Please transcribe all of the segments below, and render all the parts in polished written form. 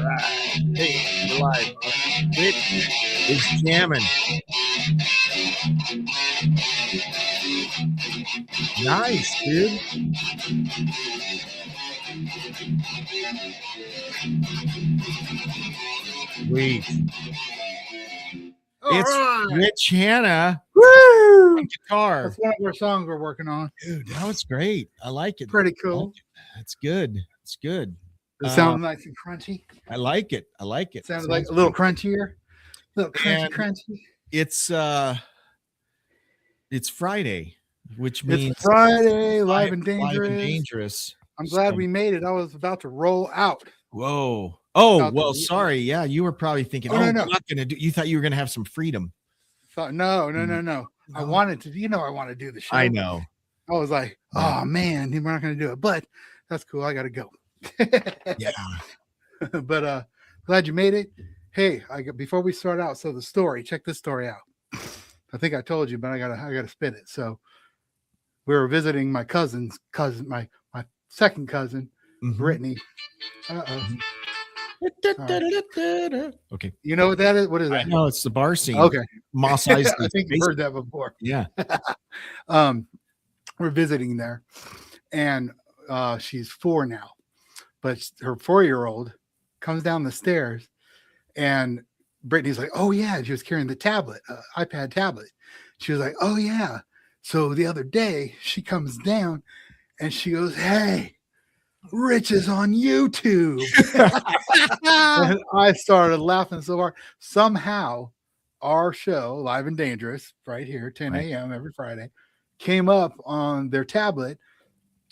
right. Hey, we're live. Rich is jamming. Nice, dude. Sweet. It's right. Rich Hanna. Woo! Guitar. That's one of our songs we're working on. Dude, that was great. I like it. Pretty cool. That's good. It's good. It sounds nice and crunchy. I like it. I like it. Sounds like a little crunchier. A little crunchy. It's Friday, which means it's Friday, live and dangerous. I'm glad we made it. I was about to roll out. Whoa. Oh, well, sorry. Yeah, you were probably thinking, no. I'm not gonna do. You thought you were gonna have some freedom. No. I wanted to. I want to do the show. I know. I was like, oh man, we're not gonna do it, but that's cool. I gotta go. Yeah. But glad you made it. Hey, before we start out, so the story. Check this story out. I think I told you, but I gotta spit it. So we were visiting my cousin's cousin, my second cousin, Brittany. Okay. You know what that is? What is that? No, it's the bar scene. Okay. Moss Isley. I think you've heard that before. Yeah. We're visiting there, and she's 4 now, but her 4-year-old comes down the stairs, and Brittany's like, "Oh yeah," she was carrying the tablet, iPad tablet. She was like, "Oh yeah." So the other day, she comes down, and she goes, "Hey, Rich is on YouTube." And I started laughing so hard. Somehow, our show, Live and Dangerous, right here, 10 a.m. every Friday, came up on their tablet,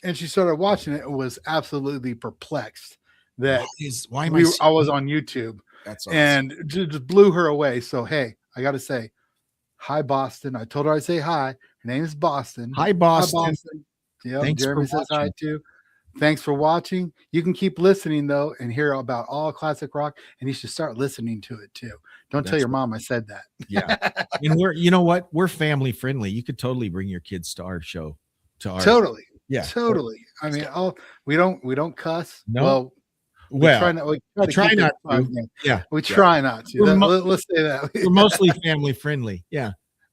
and she started watching it and was absolutely perplexed that I was on YouTube. That's awesome. And just blew her away. So, hey, I got to say, hi, Boston. I told her I'd say hi. Her name is Boston. Hi, Boston. Hi, Boston. Yep, Thanks Jeremy says hi, too. Thanks for watching. You can keep listening, though, and hear about all classic rock, and you should start listening to it, too. Don't tell your mom I said that. Yeah. And you know what? We're family friendly. You could totally bring your kids to our show. Totally. Yeah. Totally. I mean, we don't cuss. No. We try not to. Yeah. We try not to. Let's say that. We're mostly family friendly. Yeah.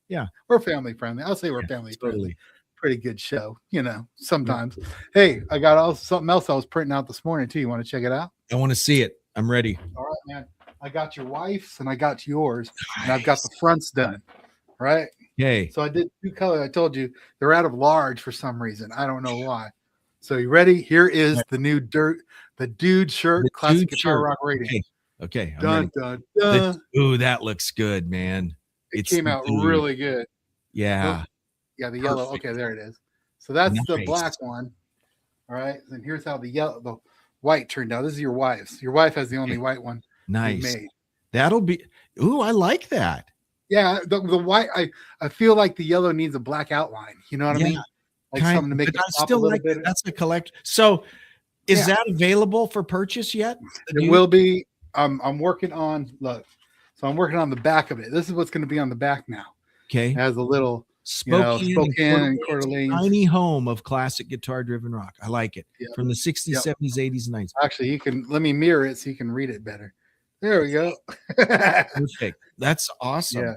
Yeah. We're family friendly. I'll say we're family friendly. Totally. Pretty good show, sometimes. Yeah. Hey, I got something else I was printing out this morning too. You want to check it out? I want to see it. I'm ready. All right, man. I got your wife's and I got yours. Nice. And I've got the fronts done. Right? Okay. So I did 2 colors. I told you they're out of large for some reason. I don't know why. So you ready? Here is the new dude shirt, classic guitar rock rating. Okay. Dun. Ooh, that looks good, man. It came out really good. Yeah. Yeah, the yellow. Okay, there it is. So that's the black one. All right. And here's how the white turned out. This is your wife's. Your wife has the only white one. Nice. That'll be. Ooh, I like that. Yeah, the white. I feel like the yellow needs a black outline. You know what I mean? Like something to make it pop a little bit. That's a collect. So, is that available for purchase yet? It will be. I'm working on. Look, so I'm working on the back of it. This is what's going to be on the back now. Okay. It has a little. Spokane and Coeur d'Alene. Tiny home of classic guitar-driven rock. I like it. Yep. From the 60s, 70s, 80s, and 90s. Actually, you can let me mirror it so you can read it better. There we go. Perfect. That's awesome. Yeah.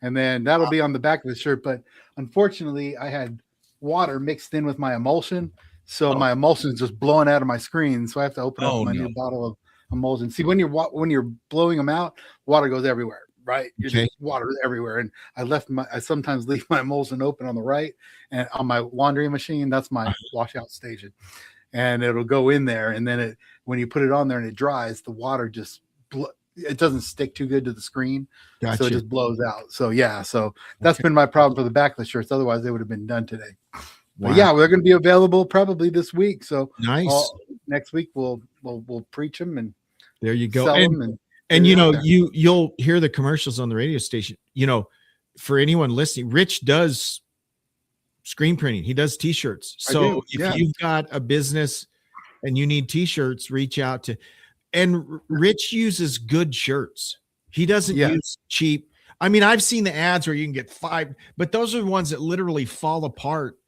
And then that'll be on the back of the shirt. But unfortunately, I had water mixed in with my emulsion. So my emulsion is just blowing out of my screen. So I have to open up my new bottle of emulsion. See, when you're blowing them out, water goes everywhere. Right, you're just water everywhere, and I sometimes leave my emulsion open on the right, and on my laundry machine, that's my washout station, and it'll go in there, and then when you put it on there and it dries, the water just it doesn't stick too good to the screen, so it just blows out. So that's been my problem for the back of the shirts. Otherwise, they would have been done today. Wow. But yeah, they're going to be available probably this week. So nice. Next week we'll preach them, and there you go. Sell them and you'll hear the commercials on the radio station. For anyone listening, Rich does screen printing. He does t-shirts. So if you've got a business and you need t-shirts, reach out to. And Rich uses good shirts. He doesn't use cheap. I mean, I've seen the ads where you can get 5, but those are the ones that literally fall apart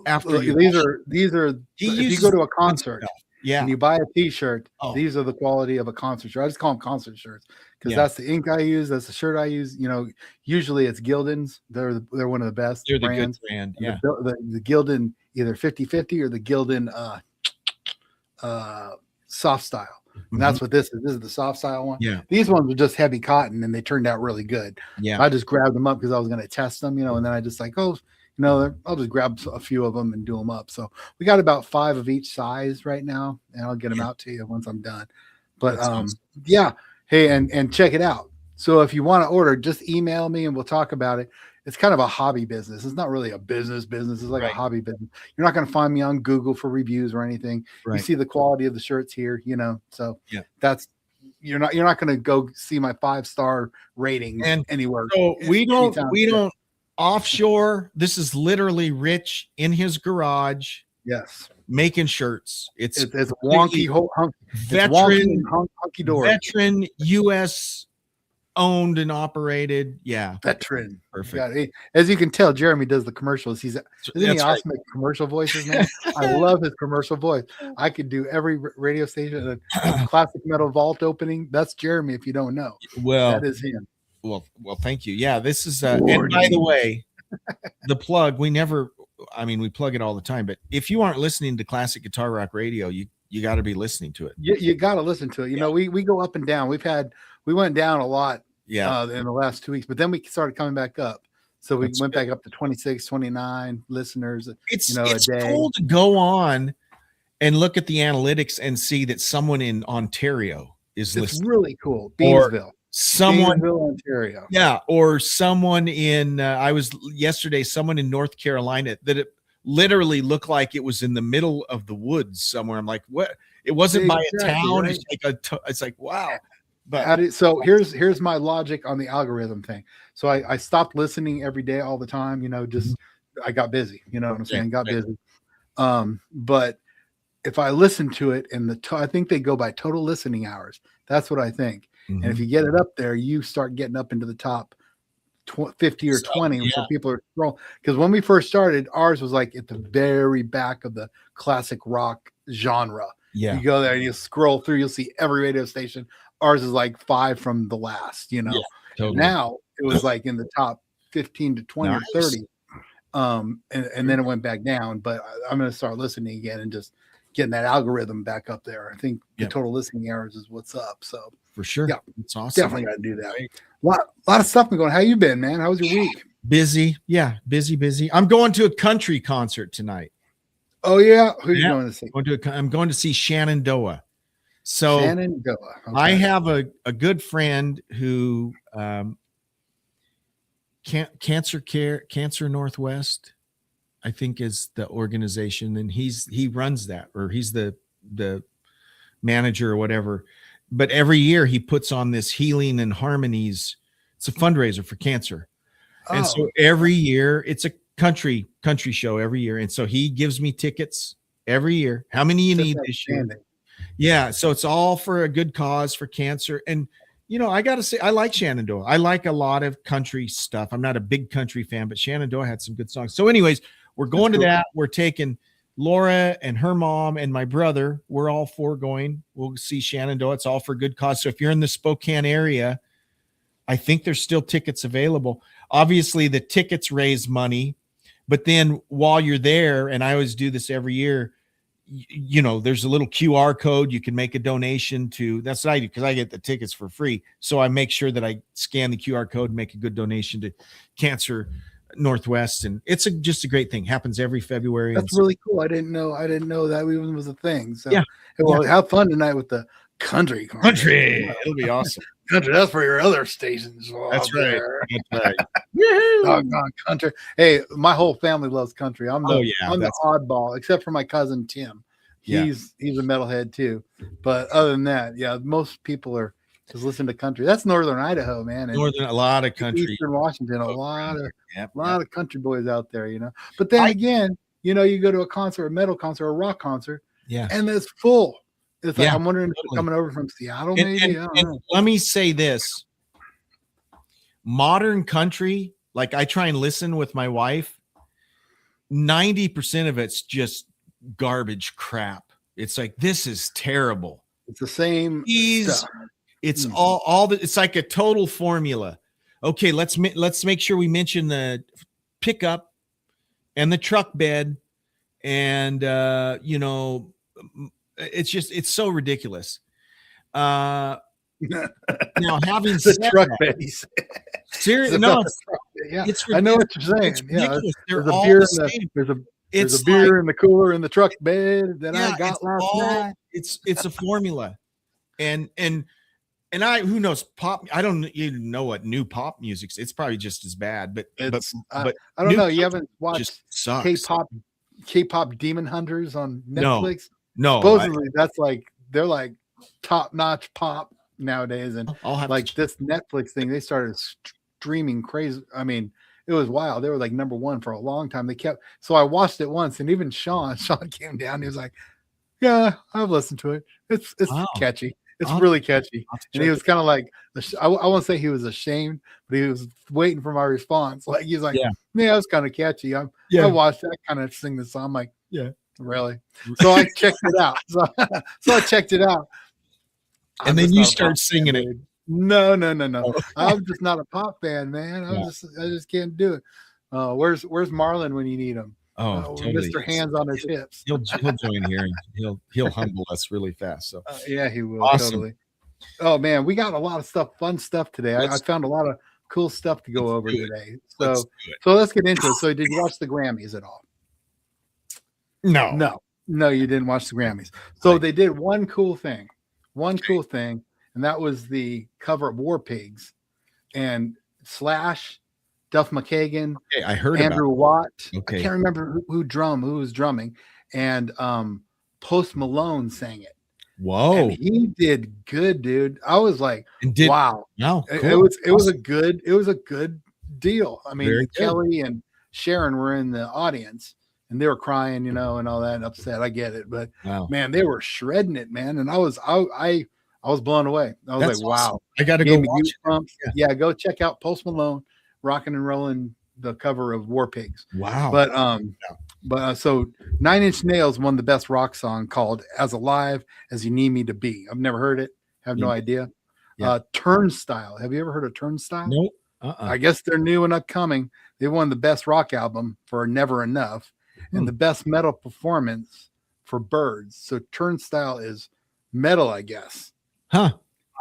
after. These are. If you go to a concert. Yeah. When you buy a t-shirt, these are the quality of a concert shirt. I just call them concert shirts because that's the ink I use. That's the shirt I use. You know, usually it's Gildan's. They're one of the best They're brands. The good brand. Yeah. The Gildan, either 50/50 or the Gildan soft style. And that's what this is. This is the soft style one. Yeah. These ones were just heavy cotton and they turned out really good. Yeah. I just grabbed them up because I was going to test them, you know, and then I just like, I'll just grab a few of them and do them up. So we got about 5 of each size right now, and I'll get them out to you once I'm done. But awesome. Yeah. Hey, and check it out. So if you want to order, just email me and we'll talk about it. It's kind of a hobby business. It's not really a business. It's like a hobby business. You're not going to find me on Google for reviews or anything. You see the quality of the shirts here, you know. So that's you're not going to go see my 5-star ratings anywhere. So we don't offshore. This is literally Rich in his garage. Yes. Making shirts. It's wonky, hunky dory. Veteran U.S. owned and operated. Yeah. Veteran. Perfect. Yeah. As you can tell, Jeremy does the commercials. Isn't he awesome at commercial voices, man? I love his commercial voice. I could do every radio station. A classic metal vault opening. That's Jeremy, if you don't know. Well, that is him. Well, thank you. Yeah, this is and by the way, the plug, we plug it all the time, but if you aren't listening to Classic Guitar Rock Radio, you got to be listening to it. You got to listen to it. You know, we go up and down. We went down a lot in the last 2 weeks, but then we started coming back up. So we went back up to 26, 29 listeners. It's a day. Cool to go on and look at the analytics and see that someone in Ontario is listening. It's really cool. Beansville. Ontario. Yeah, or someone in someone in North Carolina that it literally looked like it was in the middle of the woods somewhere. I'm like, what? It wasn't by a town. Right? It's like wow. But so here's my logic on the algorithm thing. So I stopped listening every day all the time, you know, just I got busy, you know what I'm saying? Got busy. But if I listen to it I think they go by total listening hours. That's what I think. And if you get it up there, you start getting up into the top 50 or 20 where people are scrolling. Because when we first started, ours was like at the very back of the classic rock genre. Yeah. You go there and you scroll through, you'll see every radio station. Ours is like 5 from the last, you know. Yeah, totally. Now it was like in the top 15 to 20 or 30. And then it went back down. But I'm going to start listening again and just getting that algorithm back up there. I think the total listening hours is what's up. So for sure. Yeah. It's awesome. Definitely got to do that. Right. A lot of stuff been going. How you been, man? How was your week? Busy. Yeah. Busy. I'm going to a country concert tonight. Oh yeah. Who are you going to see? I'm going to see Shenandoah. So Shenandoah. Okay. I have a good friend who Cancer Northwest, I think is the organization, and he runs that, or he's the manager or whatever. But every year he puts on this Healing and Harmonies. It's a fundraiser for cancer. Oh. And so every year it's a country show every year. And so he gives me tickets every year. How many you need this year? Yeah. So it's all for a good cause for cancer. And, you know, I got to say, I like Shenandoah. I like a lot of country stuff. I'm not a big country fan, but Shenandoah had some good songs. So anyways, we're going to that. We're taking Laura and her mom and my brother. We're all 4 going. We'll see Shenandoah. It's all for good cause. So if you're in the Spokane area, I think there's still tickets available. Obviously, the tickets raise money, but then while you're there, and I always do this every year, you know, there's a little QR code. You can make a donation to. That's what I do because I get the tickets for free. So I make sure that I scan the QR code and make a good donation to Cancer Northwest, and it's just a great thing. Happens every February. That's really cool. I didn't know that even was a thing. So have fun tonight with the country. It'll be awesome. Country, that's for your other stations. That's right. That's right. Doggone country. Hey, my whole family loves country. I'm the oddball, except for my cousin Tim. He's a metalhead too. But other than that, most people are just listen to country. That's northern Idaho, man. And a lot of country. Eastern Washington, a lot of country boys out there, you know. But then again, you know, you go to a concert, a metal concert, a rock concert, and it's full. It's like I'm wondering if they're coming over from Seattle, maybe. And let me say this: modern country, like I try and listen with my wife. 90% of it's just garbage crap. It's like, this is terrible. It's the same stuff. It's all the, it's like a total formula. Okay, let's make sure we mention the pickup and the truck bed, and you know, it's so ridiculous. Now, having the truck bed, seriously, no, yeah, I know what you're saying. Yeah, there's a beer in the cooler in the truck bed that I got last night. It's a formula, and who knows pop? I don't even know what new pop music's. It's probably just as bad, but I don't know. You haven't watched K-pop Demon Hunters on Netflix? No. Supposedly that's like, they're like top-notch pop nowadays, and like this Netflix thing, they started streaming crazy. I mean, it was wild. They were like #1 for a long time. So I watched it once, and even Sean came down. He was like, "Yeah, I've listened to it. It's catchy. It's really catchy." And he was kind of like, I won't say he was ashamed, but he was waiting for my response. Like, he's like, "Yeah, it's kind of catchy. I watched that, kind of sing the song." I'm like, "Yeah, really?" So I checked it out. So I checked it out. And then you start singing it. No. I'm just not a pop fan, man. I just can't do it. Where's Marlon when you need him? Totally. Mr. Hands on his hips. He'll join here, and he'll humble us really fast. So yeah, he will. Awesome. Totally. Oh man, we got a lot of fun stuff today. I found a lot of cool stuff to go over today. So let's get into it. So did you watch the Grammys at all? No, you didn't watch the Grammys. So they did one cool thing, and that was the cover of War Pigs, and Slash, Duff McKagan, I heard Andrew Watt. I can't remember who was drumming, and Post Malone sang it. Whoa, and he did good, dude. I was like, wow. No, cool. It was a good deal. I mean, Kelly and Sharon were in the audience, and they were crying, and all that, and upset. I get it, but man, they were shredding it, man. And I was blown away. I was like, wow. I got to go watch it. Yeah, go check out Post Malone rocking and rolling the cover of War Pigs. Wow. But so 9 Inch Nails won the best rock song called As Alive as You Need Me to Be. I've never heard it. Have no idea. Turnstile. Have you ever heard of Turnstile? Nope. I guess they're new and upcoming. They won the best rock album for Never Enough and the best metal performance for Birds. So Turnstile is metal, I guess. Huh.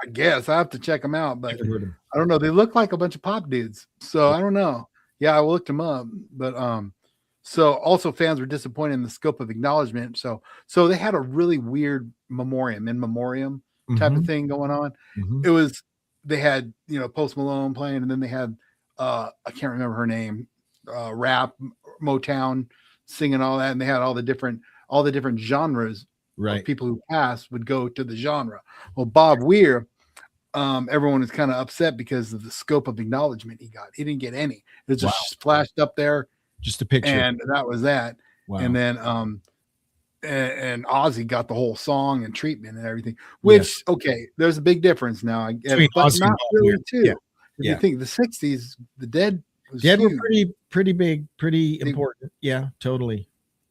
I guess I have to check them out, but I don't know. They look like a bunch of pop dudes. So I don't know. Yeah, I looked them up, but so also fans were disappointed in the scope of acknowledgement. So they had a really weird in memoriam type of thing going on. It was, they had, Post Malone playing, and then they had I can't remember her name, rap, Motown singing all that, and they had all the different genres. Right. People who passed would go to the genre. Well, Bob Weir, everyone is kind of upset because of the scope of acknowledgement he got. He didn't get any. It was just flashed up there, just a picture, and that was that. Wow. And then and Ozzy got the whole song and treatment and everything. Which there's a big difference now. I get it, but not really too. If you think the '60s, the Dead were pretty big, pretty important. Yeah, totally.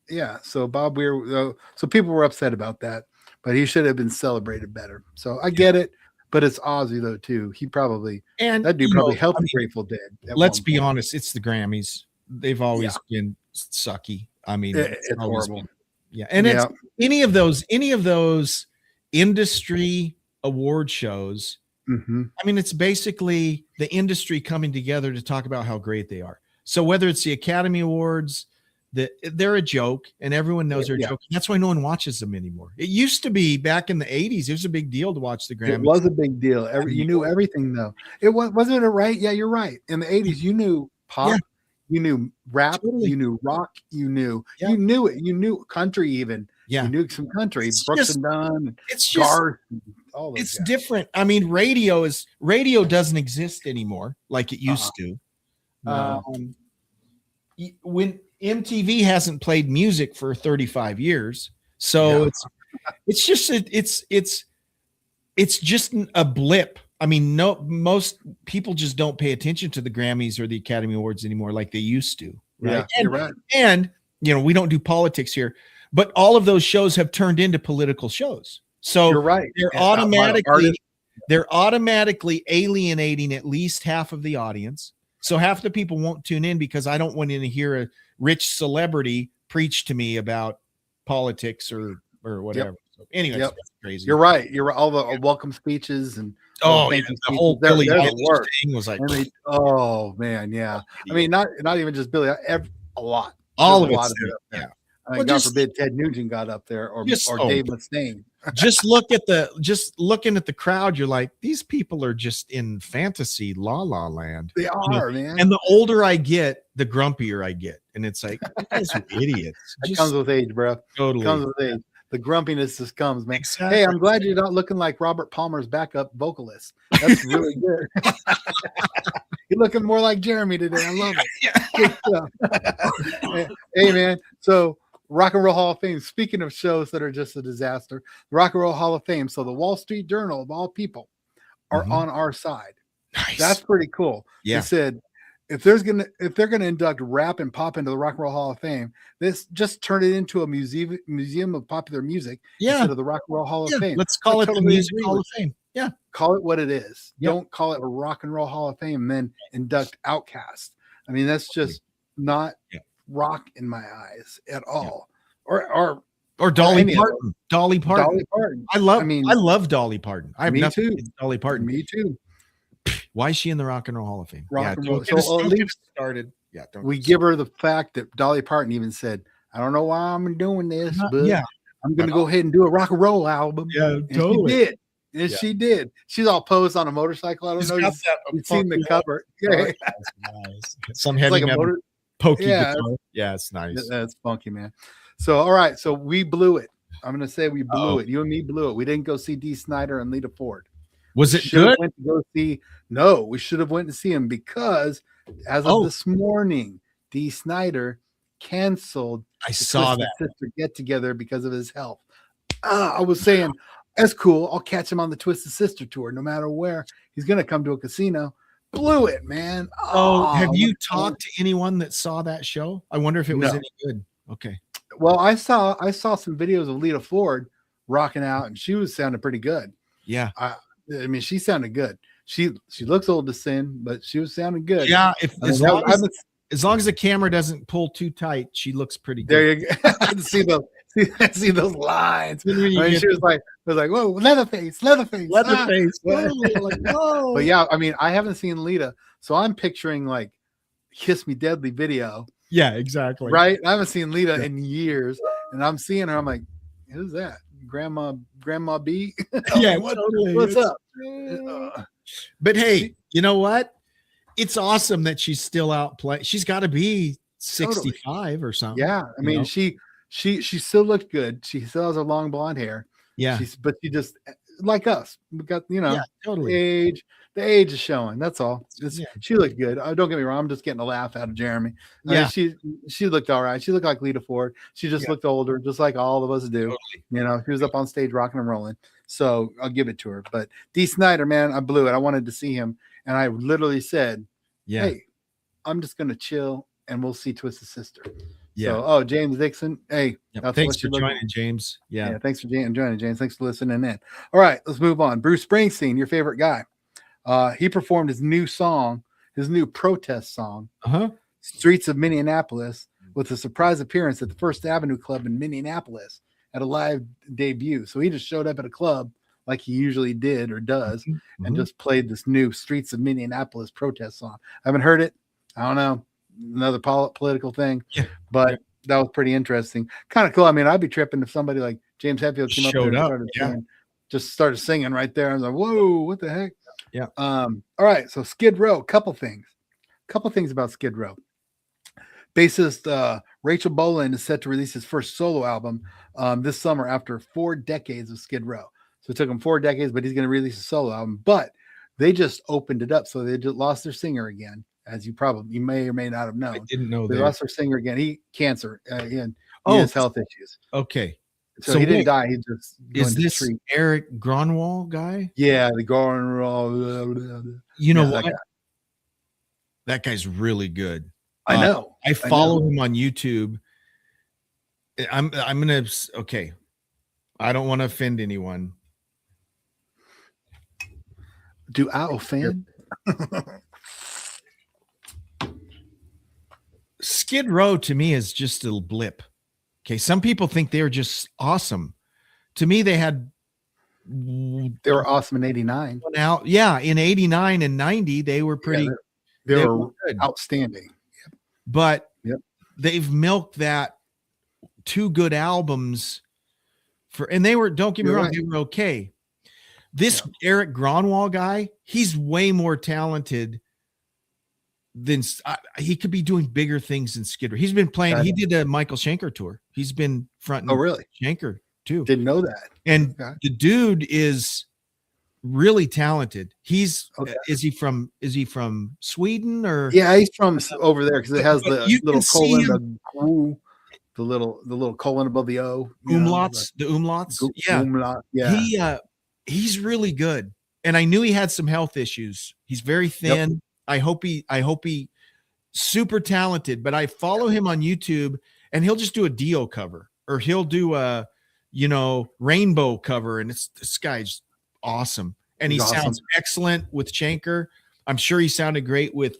Yeah, so Bob Weir, so people were upset about that, but he should have been celebrated better. So I get it, but it's Ozzy though too. He probably that dude probably helped Grateful Dead. Let's be honest, it's the Grammys. They've always been sucky. I mean, it's horrible. And it's any of those industry award shows. I mean, it's basically the industry coming together to talk about how great they are. So whether it's the Academy Awards, they're a joke, and everyone knows they're a joke. That's why no one watches them anymore. It used to be back in the 80s. It was a big deal to watch the Grammys. It was a big deal. You knew everything, though. Wasn't it right? Yeah, you're right. In the 80s, you knew pop, you knew rap, you knew rock, you knew it. You knew country even. Yeah, you knew some country. Brooks and Dunn. It's Garth. All those guys. Different. I mean, radio doesn't exist anymore like it used to. No. When MTV hasn't played music for 35 years. So it's just a blip. I mean, most people just don't pay attention to the Grammys or the Academy Awards anymore like they used to. Right. Yeah, you're right. And we don't do politics here, but all of those shows have turned into political shows. So you're right. They're automatically alienating at least half of the audience. So half the people won't tune in because I don't want to hear a rich celebrity preach to me about politics or whatever. Yep. So anyway, yep. It's crazy. You're right. You're right. All the welcome speeches and the whole Billy Eilish thing was like, oh man, yeah. I mean, not even just Billy, a lot. All of it. Yeah. I mean, God forbid Ted Nugent got up there or Dave Mustaine. just looking at the crowd, you're like, these people are just in fantasy la la land. They are, man. And the older I get, the grumpier I get. And it's like, you guys are idiots. It comes with age, bro. Totally. It comes with age. The grumpiness just comes, man. Exactly. Hey, I'm glad you're not looking like Robert Palmer's backup vocalist. That's really good. You're looking more like Jeremy today. I love it. Hey, man. So Rock and Roll Hall of Fame. Speaking of shows that are just a disaster, the Rock and Roll Hall of Fame. So the Wall Street Journal, of all people, are on our side. Nice. That's pretty cool. Yeah. They said if they're gonna induct rap and pop into the Rock and Roll Hall of Fame, this just turn it into a museum of popular music instead of the Rock and Roll Hall of Fame. Let's call it the Music Hall of Fame. Yeah. Call it what it is. Yep. Don't call it a Rock and Roll Hall of Fame and then induct Outkast. I mean, that's just not rock in my eyes at all. Or Dolly Parton. Dolly Parton. I love Dolly Parton. I have nothing against Dolly Parton. Me too. Why is she in the Rock and Roll Hall of Fame? Rock and Roll. So at least started. Yeah. We give her the fact that Dolly Parton even said, I don't know why I'm doing this, but I'm going to go ahead and do a rock and roll album. Yeah, and totally. She did. And she did. She's all posed on a motorcycle. I don't know. You've seen the cover. Yeah. Nice. Some heavy metal pokey guitar. Yeah, it's nice. That's funky, man. So, all right. So we blew it. I'm going to say we blew it. You and me blew it. We didn't go see Dee Snider and Lita Ford. Was it good? No, we should have went to see him because as of this morning, Dee Snider canceled. I saw that sister get together because of his health. I was saying, that's cool. I'll catch him on the Twisted Sister tour, no matter where. He's gonna come to a casino. Blew it, man. Have you talked to anyone that saw that show? I wonder if it was any good. Okay. Well, I saw some videos of Lita Ford rocking out, and she was sounding pretty good. Yeah. I mean, she sounded good. She looks old to sin, but she was sounding good. Yeah, as long as the camera doesn't pull too tight, she looks pretty good. There you go. see those lines. I mean, she was like, whoa, Leatherface. Like, whoa. But yeah, I mean, I haven't seen Lita, so I'm picturing like Kiss Me Deadly video. Yeah, exactly. Right? I haven't seen Lita in years, and I'm seeing her. I'm like, who's that? Grandma B? Yeah, totally. What's up? But hey, you know what? It's awesome that she's still out playing. She's got to be 65 or something. Yeah, I mean, she still looked good. She still has her long blonde hair. Yeah, but she just like us. We got totally age. The age is showing. That's all. She looked good. Don't get me wrong. I'm just getting a laugh out of Jeremy. I mean, she looked all right. She looked like Lita Ford. She just looked older, just like all of us do. Totally. She was up on stage rocking and rolling. So I'll give it to her. But Dee Snider, man, I blew it. I wanted to see him, and I literally said, "Hey, I'm just gonna chill, and we'll see Twisted Sister." Yeah. So, James Dixon. Hey, thanks for joining, James. Yeah. Thanks for joining, James. Thanks for listening in. All right, let's move on. Bruce Springsteen, your favorite guy. He performed his new song, his new protest song, Streets of Minneapolis, with a surprise appearance at the First Avenue Club in Minneapolis at a live debut. So he just showed up at a club like he usually did or does and just played this new Streets of Minneapolis protest song. I haven't heard it. I don't know. Another political thing, but that was pretty interesting. Kind of cool. I mean, I'd be tripping if somebody like James Hetfield came up there and started singing right there. I was like, whoa, what the heck? Yeah. All right. So Skid Row, couple things about Skid Row. Bassist Rachel Boland is set to release his first solo album this summer after 4 decades of Skid Row. So it took him 4 decades, but he's going to release a solo album. But they just opened it up, so they just lost their singer again, as you may or may not have known. I didn't know they that. lost their singer again. He cancer. He has health issues. Okay. So he didn't die. He just is this Eric Gronwall guy? Yeah, the Gronwall. You know what? That guy's really good. I know. I follow him on YouTube. I'm gonna okay. I don't want to offend anyone. Do I offend? Skid Row to me is just a blip. Okay, some people think they were just awesome. To me, they were awesome in '89. Now, yeah, in '89 and '90, they were pretty. Yeah, they were good. Outstanding. Yep. But they've milked that 2 good albums and they were. Don't get me wrong, they were okay. This Eric Gronwall guy, he's way more talented than he could be doing bigger things than Skid Row. He's been playing. He did a Michael Schenker tour. He's been fronting. Oh, really? Schenker too. Didn't know that. And the dude is really talented. He's is he from Sweden or? Yeah, he's from over there because it has the little colon, the little colon above the O. Umlauts, the umlauts. Umlaut, yeah. He's really good. And I knew he had some health issues. He's very thin. Yep. I hope he super talented, but I follow him on YouTube and he'll just do a Dio cover or he'll do a, rainbow cover. And this guy's awesome. And he sounds excellent with Schenker. I'm sure he sounded great with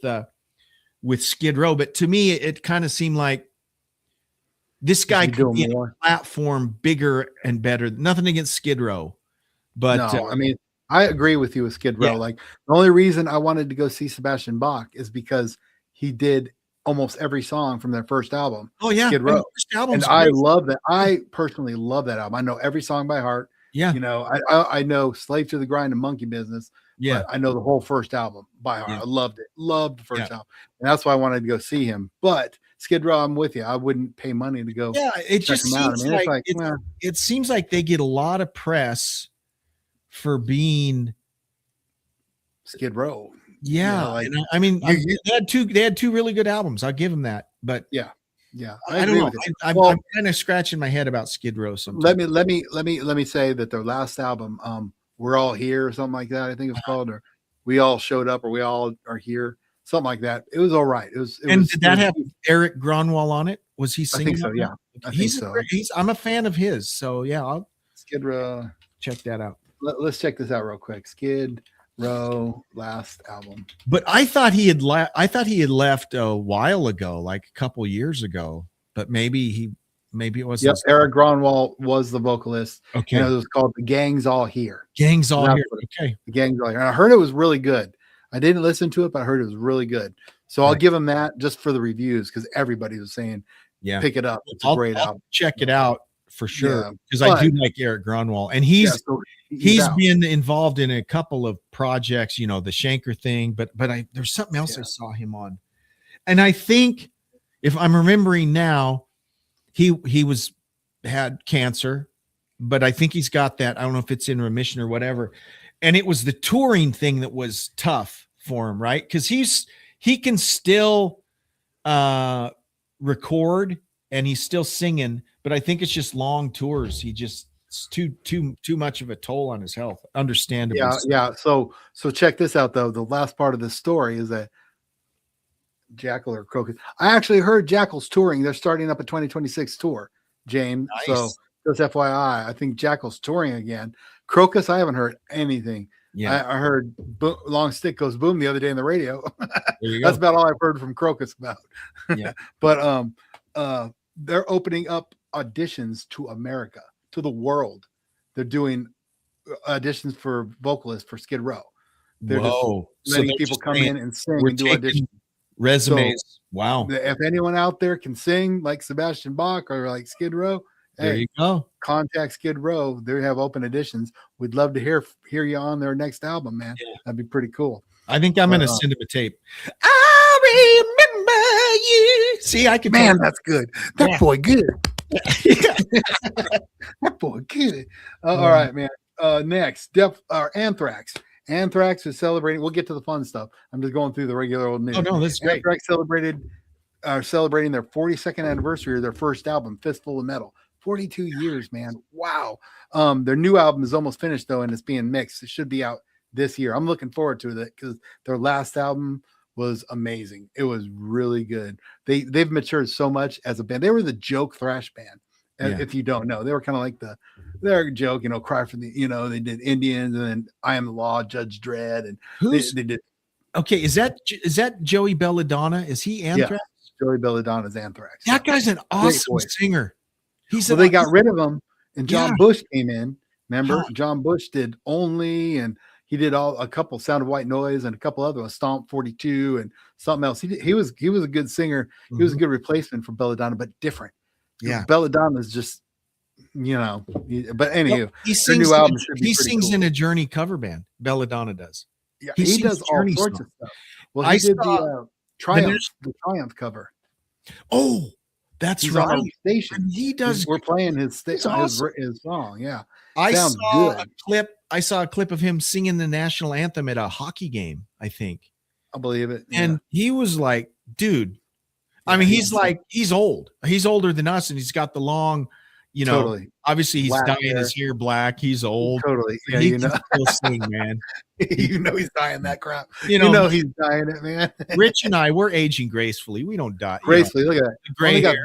Skid Row, but to me, it kind of seemed like this guy could be a platform bigger and better. Nothing against Skid Row, but no, I mean, I agree with you with Skid Row. Yeah. Like the only reason I wanted to go see Sebastian Bach is because he did almost every song from their first album. Oh yeah, Skid Row. And I love that. I personally love that album. I know every song by heart. Yeah, I know "Slave to the Grind" and "Monkey Business." Yeah, I know the whole first album by heart. Yeah. I loved it. Loved the first album, and that's why I wanted to go see him. But Skid Row, I'm with you. I wouldn't pay money to go. Yeah, it just seems it seems like they get a lot of press for being Skid Row. Yeah, I mean, they had two really good albums. I'll give them that. But yeah, I don't know. I'm kind of scratching my head about Skid Row. Sometimes. Let me say that their last album, "We're All Here" or something like that. I think it was called, or "We All Showed Up" or "We All Are Here," something like that. It was all right. Did that have Eric Gronwall on it? Was he singing? I think so. Yeah, I think so. I'm a fan of his. So yeah, I'll Skid Row. Check that out. Let's check this out real quick. Skid Row last album. But I thought he had left a while ago, like a couple years ago. But maybe it was. Yep, Eric Gronwall was the vocalist. Okay, and it was called "The Gang's All Here." Gang's All Here. Okay, The Gang's All Here. And I heard it was really good. I didn't listen to it, but I heard it was really good. So I'll give him that just for the reviews because everybody was saying, pick it up. It's a great album. Check it out for sure because I do like Eric Gronwall, and he's been involved in a couple of projects, the Schenker thing, but there's something else I saw him on. And I think if I'm remembering now, he had cancer, but I think he's got that. I don't know if it's in remission or whatever. And it was the touring thing that was tough for him, right? Because he can still record and he's still singing, but I think it's just long tours. It's too much of a toll on his health. Understandable. Yeah. So check this out though. The last part of this story is that Jackal or Crocus. I actually heard Jackal's touring. They're starting up a 2026 tour, James. Nice. So just FYI, I think Jackal's touring again. Crocus, I haven't heard anything. Yeah, I heard Long Stick Goes Boom the other day in the radio. That's about all I've heard from Crocus about. Yeah. But they're opening up auditions to America, to the world. They're doing auditions for vocalists for Skid Row. They're just letting people come in and sing and do auditions. Resumes. So, wow. If anyone out there can sing like Sebastian Bach or like Skid Row, there you go. Contact Skid Row. They have open auditions. We'd love to hear you on their next album, man. Yeah. That'd be pretty cool. I think I'm going to send him a tape. I remember you. See, I can. Man, that's good. That boy good. That boy good. All right, man. Next, Anthrax. Anthrax is celebrating. We'll get to the fun stuff. I'm just going through the regular old news. Oh no, that's great. Anthrax are celebrating their 42nd anniversary of their first album, Fistful of Metal. 42 years, man. Wow. Their new album is almost finished though, and it's being mixed. It should be out this year. I'm looking forward to it because their last album was amazing. It was really good. They've matured so much as a band. They were the joke thrash band If you don't know, they were kind of like their joke, cry for the, they did Indians, and then I Am the Law, Judge Dredd, and they did. Okay, is that Joey Belladonna? Is he Anthrax? Yeah, Joey Belladonna's Anthrax. That guy's an awesome singer. They got rid of him, and John Bush came in. Remember, John Bush did Only, and he did a couple Sound of White Noise and a couple other ones, Stomp 42 and something else. He was a good singer. Mm-hmm. He was a good replacement for Belladonna, but different. Yeah, Belladonna's just, but anywho, he sings, new album he sings cool. In a Journey cover band. Belladonna does. Yeah, he does all sorts of stuff. Well, he did the Triumph cover. Oh, that's He's right. On station. And he does. We're playing his song. Yeah, I saw a clip of him singing the national anthem at a hockey game. I think. I believe it. Yeah. And he was like, dude. I mean, he's old. He's older than us, and he's got the long, totally. Obviously he's black dyeing his hair black. He's old. Totally. Yeah, he can still sing, man. He's dying that crap. He's dying it, man. Rich and I, we're aging gracefully. We don't die. Gracefully. Look at that. Gray hair.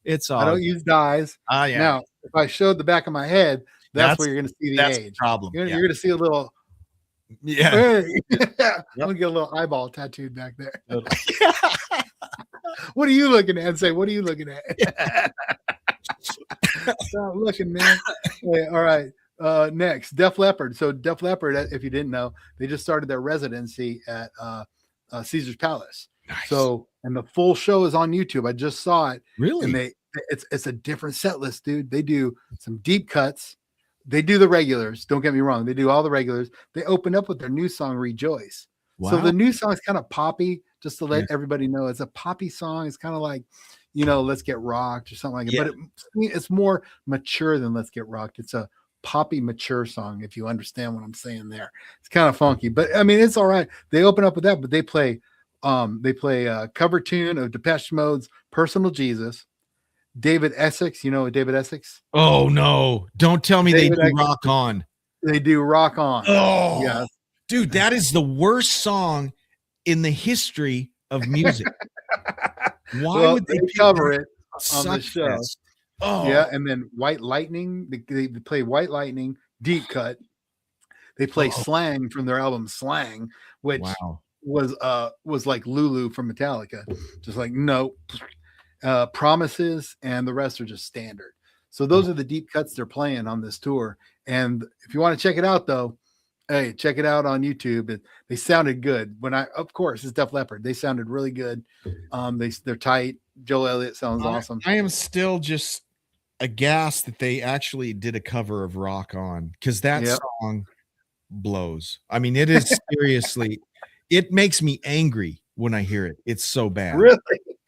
It's all. I don't use dyes. Yeah. Now, if I showed the back of my head, that's where you're going to see the age. The problem. You're going to see a little. Yeah. Hey. I'm going to get a little eyeball tattooed back there. What are you looking at? Say, what are you looking at? Stop looking, man. Okay, all right. Next, Def Leppard. So Def Leppard, if you didn't know, they just started their residency at Caesar's Palace. Nice. So, and the full show is on YouTube. I just saw it. Really? And it's a different set list, dude. They do some deep cuts. They do the regulars. Don't get me wrong. They do all the regulars. They open up with their new song, Rejoice. Wow. So the new song is kind of poppy, just to let everybody know. It's a poppy song. It's kind of like, Let's Get Rocked or something like it. But it's more mature than Let's Get Rocked. It's a poppy, mature song, if you understand what I'm saying there. It's kind of funky, but I mean, it's all right. They open up with that, but they play a cover tune of Depeche Mode's Personal Jesus. David Essex, David Essex? Oh, no. Don't tell me David they do Rock On. They do Rock On. Oh, yeah. Dude, that is the worst song in the history of music. Why would they cover it on the show? Fest. Oh, yeah. And then White Lightning, they play White Lightning, deep cut. They play Slang from their album Slang, which was like Lulu from Metallica. Just like, no. Promises, and the rest are just standard. So those are the deep cuts they're playing on this tour. And if you want to check it out, though, hey, check it out on YouTube. They sounded good. Of course, it's Def Leppard. They sounded really good. They're tight. Joel Elliott sounds awesome. I am still just aghast that they actually did a cover of Rock On, because that song blows. I mean, it is seriously, it makes me angry when I hear it. It's so bad. Really?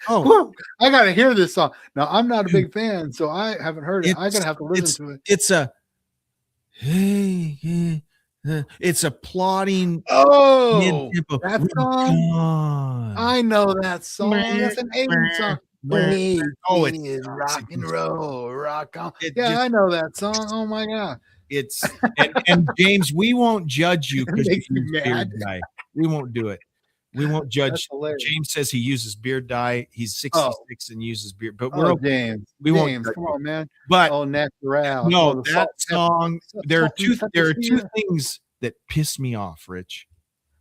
Oh, I gotta hear this song. Now, I'm not a big fan, so I haven't heard it. I'm gonna have to listen to it. It's a plotting. Oh, that song. I know that song. That's an 80s song. It's rock and roll, rock on. I know that song. Oh my god. It's and James, we won't judge you because you're beard dye. We won't do it. We won't judge. James says he uses beard dye. He's 66 and uses beard, but we're okay. James. We won't. Come on, man. But natural. No, that song. There are two things that piss me off, Rich.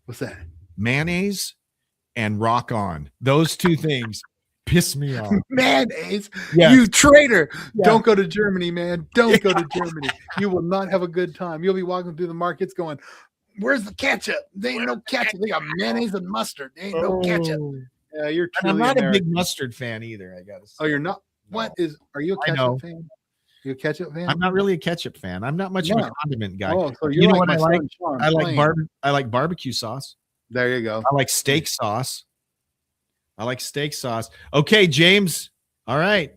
What's that? Mayonnaise and Rock On. Those two things piss me off. Mayonnaise? Yes. You traitor. Yeah. Don't go to Germany, man. Don't go to Germany. You will not have a good time. You'll be walking through the markets going, where's the ketchup? There ain't no ketchup. They got mayonnaise and mustard. There ain't no ketchup. Yeah, you're truly I'm not American. a big mustard fan either, I gotta say. Oh, you're not? What is, are you a ketchup fan? You a ketchup fan? I'm not really a ketchup fan. I'm not much of a condiment guy. Oh, so you know what I like? I like barbecue sauce. There you go. I like steak sauce. Okay, James. All right.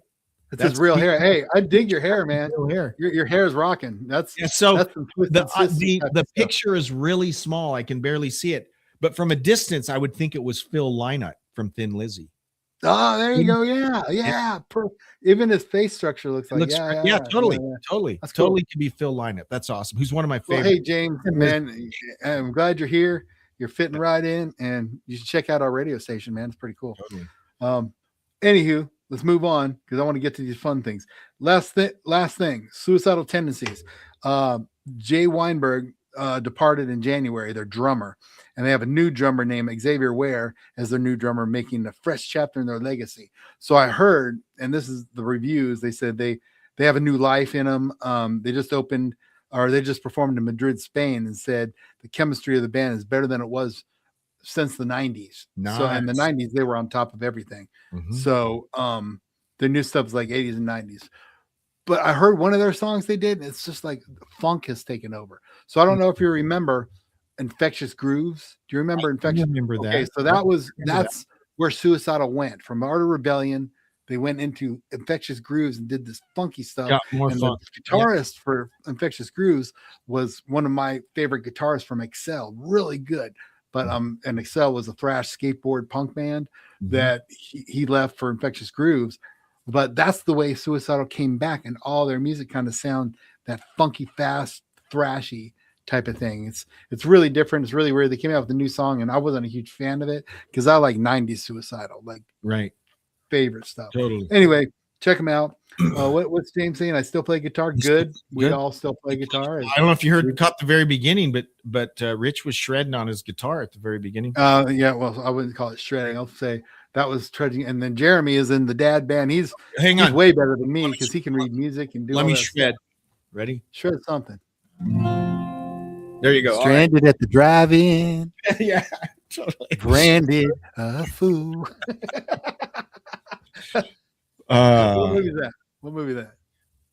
That's real hair. Hey, I dig your hair, man. Real hair. Your hair is rocking. That's the picture is really small. I can barely see it, but from a distance, I would think it was Phil Lynott from Thin Lizzy. Oh, there you go. Yeah. Even his face structure looks like totally. That's totally could be Phil Lineup. That's awesome. Who's one of my favorites. Well, hey, James, man, I'm glad you're here. You're fitting right in, and you should check out our radio station, man. It's pretty cool. Totally. Anywho, let's move on because I want to get to these fun things. Last thing, suicidal tendencies. Jay Weinberg departed in January, their drummer, and they have a new drummer named Xavier Ware as their new drummer, making a fresh chapter in their legacy. So I heard, and this is the reviews, they said they have a new life in them. They just performed in Madrid, Spain, and said the chemistry of the band is better than it was since the 90s. Nice. So in the 90s, they were on top of everything. Mm-hmm. So the new stuff is like 80s and 90s. But I heard one of their songs they did, and it's just like funk has taken over. So I don't know if you remember Infectious Grooves. Do you remember Infectious? I remember that. Okay, so that's where Suicidal went. From Art of Rebellion, they went into Infectious Grooves and did this funky stuff. Got more fun. The guitarist for Infectious Grooves was one of my favorite guitarists from Excel. Really good. But and Excel was a thrash skateboard punk band that he left for Infectious Grooves. But that's the way Suicidal came back, and all their music kind of sound that funky, fast, thrashy type of thing. It's really different. It's really weird. They came out with a new song, and I wasn't a huge fan of it because I like 90s Suicidal, like favorite stuff. Totally. Anyway, check them out. What's James saying? I still play guitar. Good. We all still play guitar. I don't know if you caught the very beginning, but Rich was shredding on his guitar at the very beginning. Yeah. Well, I wouldn't call it shredding. I'll say that was trudging. And then Jeremy is in the dad band. He's way better than me because he can read music and do. Let me shred. Ready? Shred something. There you go. Stranded at the drive-in. Yeah, totally. Branded a fool. What movie is that?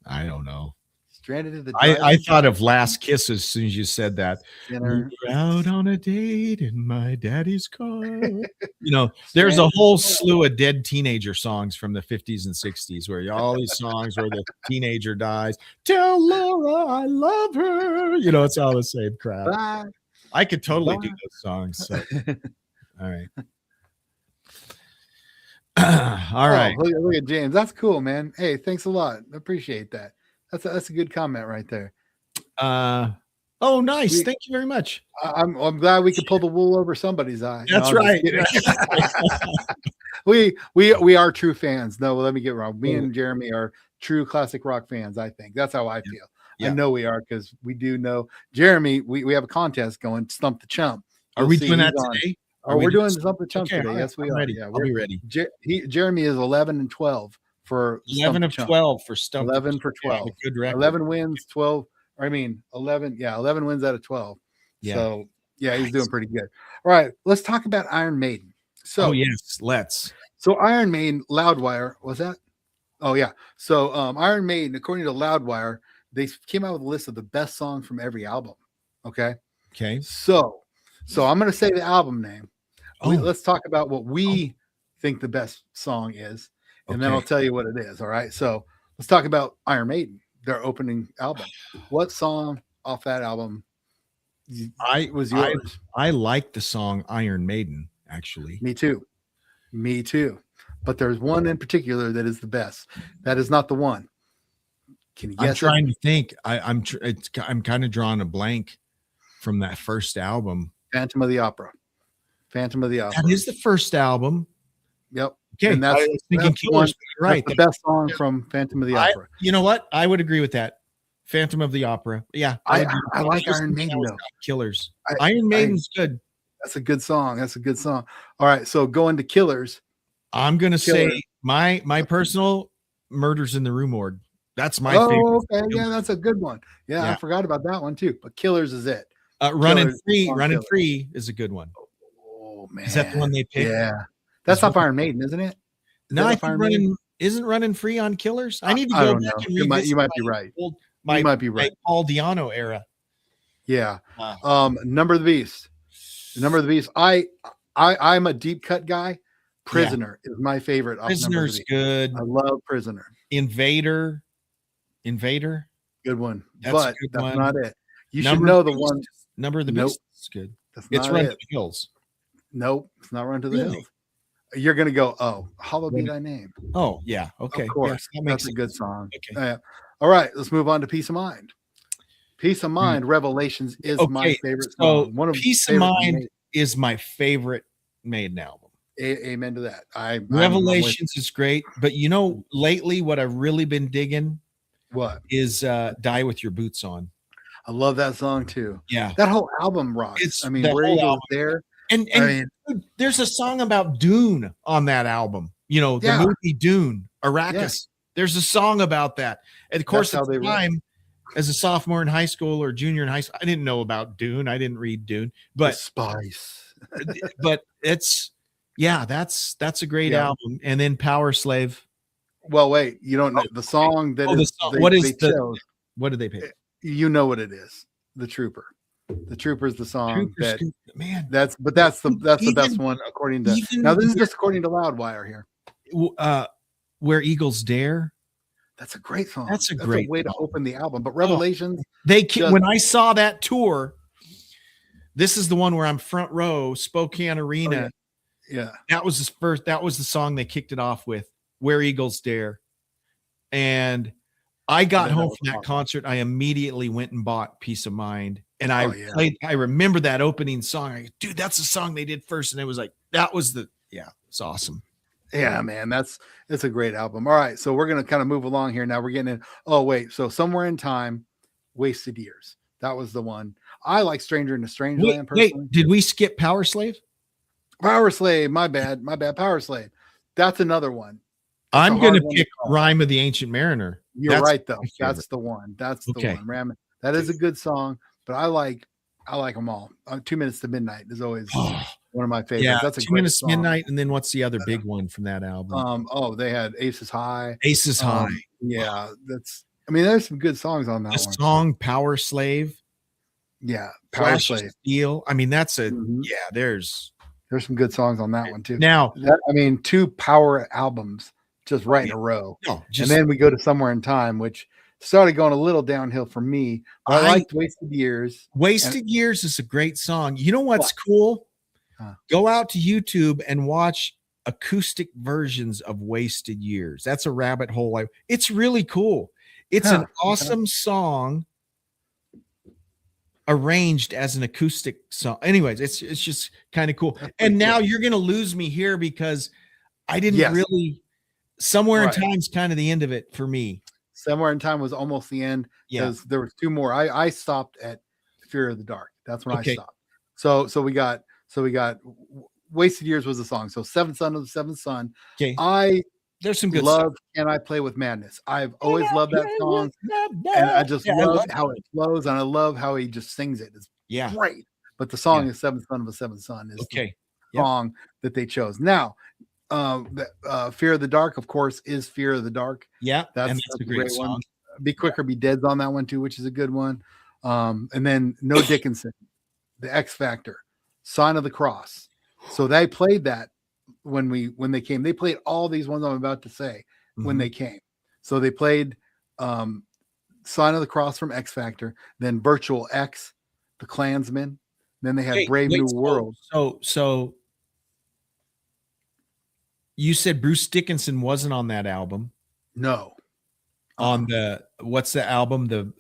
I don't know. Stranded at the I thought of Last Kiss as soon as you said that. We're out on a date in my daddy's car. There's a whole slew of dead teenager songs from the 50s and 60s where all these songs where the teenager dies. Tell Laura I love her. It's all the same crap. Bye. I could totally do those songs. So. All right. All right. Look at James. That's cool, man. Hey, thanks a lot. I appreciate that. That's a good comment right there. Oh, nice. Thank you very much. I'm glad we could pull the wool over somebody's eye. That's right. We are true fans. No, let me get wrong. Me and Jeremy are true classic rock fans. I think that's how I feel. Yeah. I know we are because we do know Jeremy. We have a contest going. Stump the Chump. Are we doing that today? We're doing Stump the Chump today. Yes, we are. Ready. Yeah, I'll be ready. Jeremy is 11 and 12 for 11 of 12 for Stump. 11 for 12. Yeah, good record. 11 wins, 12. 11. Yeah, 11 wins out of 12. Yeah. So he's doing pretty good. All right, let's talk about Iron Maiden. So yes, let's. So Iron Maiden, Loudwire, was that? Oh yeah. So Iron Maiden, according to Loudwire, they came out with a list of the best songs from every album. Okay. So I'm going to say the album name. Let's talk about what we think the best song is, and then I'll tell you what it is. All right. So let's talk about Iron Maiden, their opening album. What song off that album was yours? I like the song Iron Maiden, actually. Me too. But there's one in particular that is the best. That is not the one. Can you guess? I'm trying to think. I'm kind of drawing a blank from that first album. Phantom of the Opera. That is the first album. Yep. Okay. And that's thinking Killers. Right. That's the best song from Phantom of the Opera. You know what? I would agree with that. Phantom of the Opera. Yeah. I like Iron Maiden though. Killers. Iron Maiden's good. That's a good song. All right. So going to Killers. I'm gonna say my personal Murders in the Rue Morgue. That's my favorite. Okay. Yeah, that's a good one. Yeah, I forgot about that one too. But Killers is it. Running Free is a good one. Oh man, is that the one they picked? Yeah, that's off Iron Maiden, isn't it? No, I think Running Free on Killers. I need to go back and read You might be right. You might be right. Paul Di'Anno era. Yeah. Wow. Number of the Beast. I'm a deep cut guy. Prisoner is my favorite. Prisoner's good. I love Prisoner. Invader. Good one. That's not it. You should know the one. Number of the Beast is good. It's Run to the Hills. Nope, it's not Run to the Hills. You're gonna go, Hallowed Be Thy Name. Oh, yeah. Okay. Of course. That's a good song. Okay. All right, let's move on to Peace of Mind. Peace of Mind, Revelations is my favorite song. Peace of Mind is my favorite Maiden album. Amen to that. Revelations is great, but lately what I've really been digging is Die With Your Boots On. I love that song too. Yeah. That whole album rocks. Where Eagles Dare. And there's a song about Dune on that album. The movie Dune, Arrakis. Yes. There's a song about that. And of course, at the time, as a sophomore in high school or junior in high school, I didn't know about Dune. I didn't read Dune, but the spice. But that's a great album. And then Power Slave. Well, wait, you don't know the song that what did they pick? You know what it is. The Trooper. The Trooper's the song that's the best one according to now. This is just according to Loudwire here. Where Eagles Dare. That's a great song. That's a great way to open the album. But Revelations, when I saw that tour, this is the one where I'm front row, Spokane Arena. Yeah. That was the song they kicked it off with, Where Eagles Dare. And I got home from that concert. I immediately went and bought Peace of Mind. And I remember that opening song. Dude, that's the song they did first. And it was like, it's awesome. Yeah, man, it's a great album. All right, so we're gonna kind of move along here now. We're getting in. Oh wait, so Somewhere in Time, Wasted Years. That was the one. I like Stranger in a Strange Land. Personally. Wait, did we skip Power Slave? Power Slave, my bad. Power Slave. That's another one. I'm gonna pick Rhyme of the Ancient Mariner. You're right though. That's the one. That's the one. Ram. That is a good song, but I like them all. 2 Minutes to Midnight is always one of my favorites. Yeah, that's a 2 Minutes to Midnight, and then what's the other big one from that album? They had Aces High. Aces High. Yeah, there's some good songs on that one. Song Power Slave. Yeah, Power Slave. Steel. That's there's some good songs on that one too. Now, 2 power albums just right in a row. And then we go to Somewhere in Time, which started going a little downhill for me. But I liked Wasted Years. Wasted Years is a great song. You know what's cool? Go out to YouTube and watch acoustic versions of Wasted Years. That's a rabbit hole. It's really cool. It's an awesome song arranged as an acoustic song. Anyways, it's just kind of cool. And now you're going to lose me here because I didn't really. Somewhere in Time's kind of the end of it for me. Somewhere in Time was almost the end because there was 2 more. I stopped at Fear of the Dark. That's when I stopped. So we got Wasted Years was the song. So Seventh Son of the Seventh Son. Okay. There's some good love. Can I Play with Madness? I've always loved that song, and I just love how it flows, and I love how he just sings it. It's great. But the song is Seventh Son of a Seventh Son is the song that they chose. Now, Fear of the Dark, of course, is Fear of the Dark. Yeah, that's a great song. One. Be Quick or Be Dead's on that one too, which is a good one. And then No Dickinson, The X Factor, Sign of the Cross. So they played that when they came. They played all these ones I'm about to say when they came. So they played Sign of the Cross from X Factor, then Virtual X, The Klansman. Then they had Brave New World. So you said Bruce Dickinson wasn't on that album. No. On what's the album? No,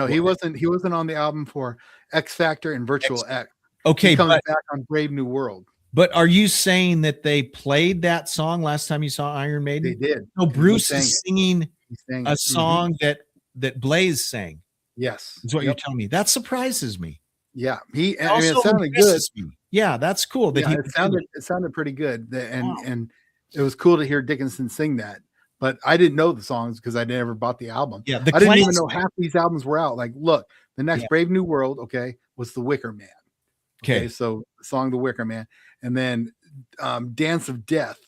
he wasn't on the album for X Factor and Virtual X. Okay, he comes back on Brave New World. But are you saying that they played that song last time you saw Iron Maiden? They did. No, Bruce is singing a song that Blaze sang. Yes, is what you're telling me. That surprises me. Yeah, it sounded good. Yeah, that's cool. That it sounded pretty good, and it was cool to hear Dickinson sing that. But I didn't know the songs because I never bought the album. Yeah, I didn't even know half these albums were out. Like, look, the next Brave New World, was The Wicker Man. Okay, so the song The Wicker Man, and then Dance of Death.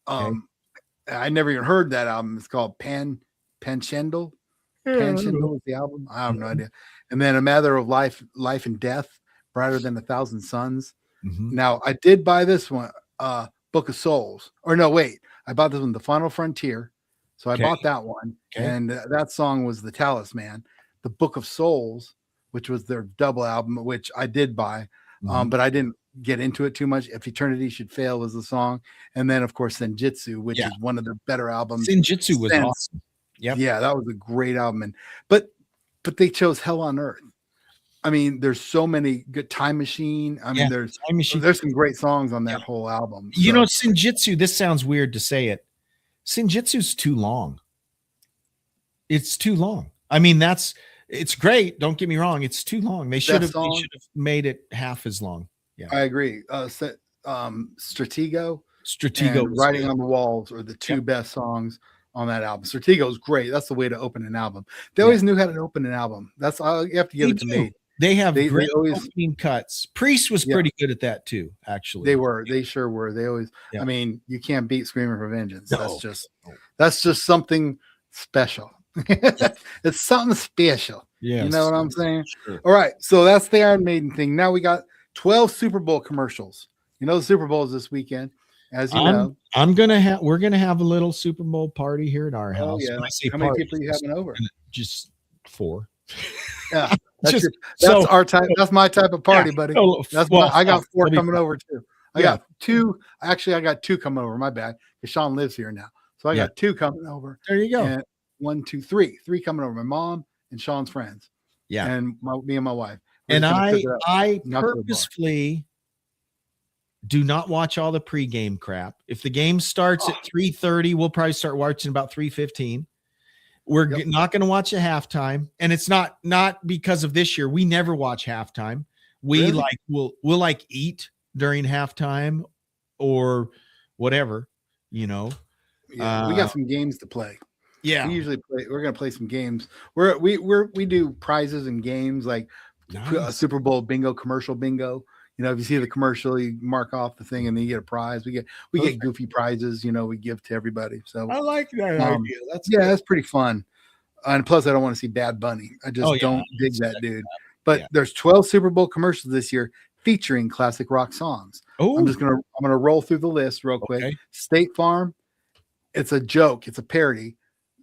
I never even heard that album. It's called Panchendal. Panchendal was the album. I have no idea. And then A Matter of Life and Death, Brighter Than 1,000 Suns. Now I did buy this one, Book of Souls. Or no, wait, I bought this one, The Final Frontier. So I bought that one, and that song was The Talisman. The Book of Souls, which was their double album, which I did buy, but I didn't get into it too much. If Eternity Should Fail was the song, and then of course Senjutsu, which is one of the better albums. Senjutsu was awesome. Yeah, that was a great album. But they chose Hell on Earth. I mean, there's so many good. Time Machine. I mean, there's some great songs on that whole album. So. You know, Senjutsu, this sounds weird to say it. Senjutsu's too long. It's too long. I mean, it's great. Don't get me wrong. It's too long. They should have made it half as long. Yeah, I agree. Stratego, Writing on the Walls are the two best songs on that album. Stratego is great. That's the way to open an album. They always knew how to open an album. That's all you have to give it to me. They have great opening cuts. Priest was pretty good at that too, actually. They were. They sure were. They always. I mean, you can't beat Screaming for Vengeance. No. That's just something special. It's something special. Yeah, you know what I'm saying? Sure. All right. So that's the Iron Maiden thing. Now we got 12 Super Bowl commercials. You know, the Super Bowl is this weekend, as you know. We're gonna have a little Super Bowl party here at our house. Yeah. How many people are you having over? Just 4. Yeah. That's our type. That's my type of party, buddy. I got 4 coming over too. I got 2. Actually, I got 2 coming over. My bad. Because Sean lives here now. So I got 2 coming over. There you go. And 1, 2, 3. 3 coming over. My mom and Sean's friends. Yeah. And me and my wife. And I purposefully do not watch all the pregame crap. If the game starts at 3:30, we'll probably start watching about 3:15. We're not going to watch a halftime, and it's not because of this year. We never watch halftime. We we'll eat during halftime or whatever, you know. Yeah, we got some games to play. Yeah, we usually play. We're going to play some games. We do prizes and games like Super Bowl bingo, commercial bingo. You know, if you see the commercial, you mark off the thing and then you get a prize. We get goofy prizes, you know, we give to everybody. So I like that idea. That's pretty fun. And plus I don't want to see Bad Bunny. I just don't dig that dude. But there's 12 Super Bowl commercials this year featuring classic rock songs. I'm gonna roll through the list real quick. Okay. State Farm, it's a joke, it's a parody.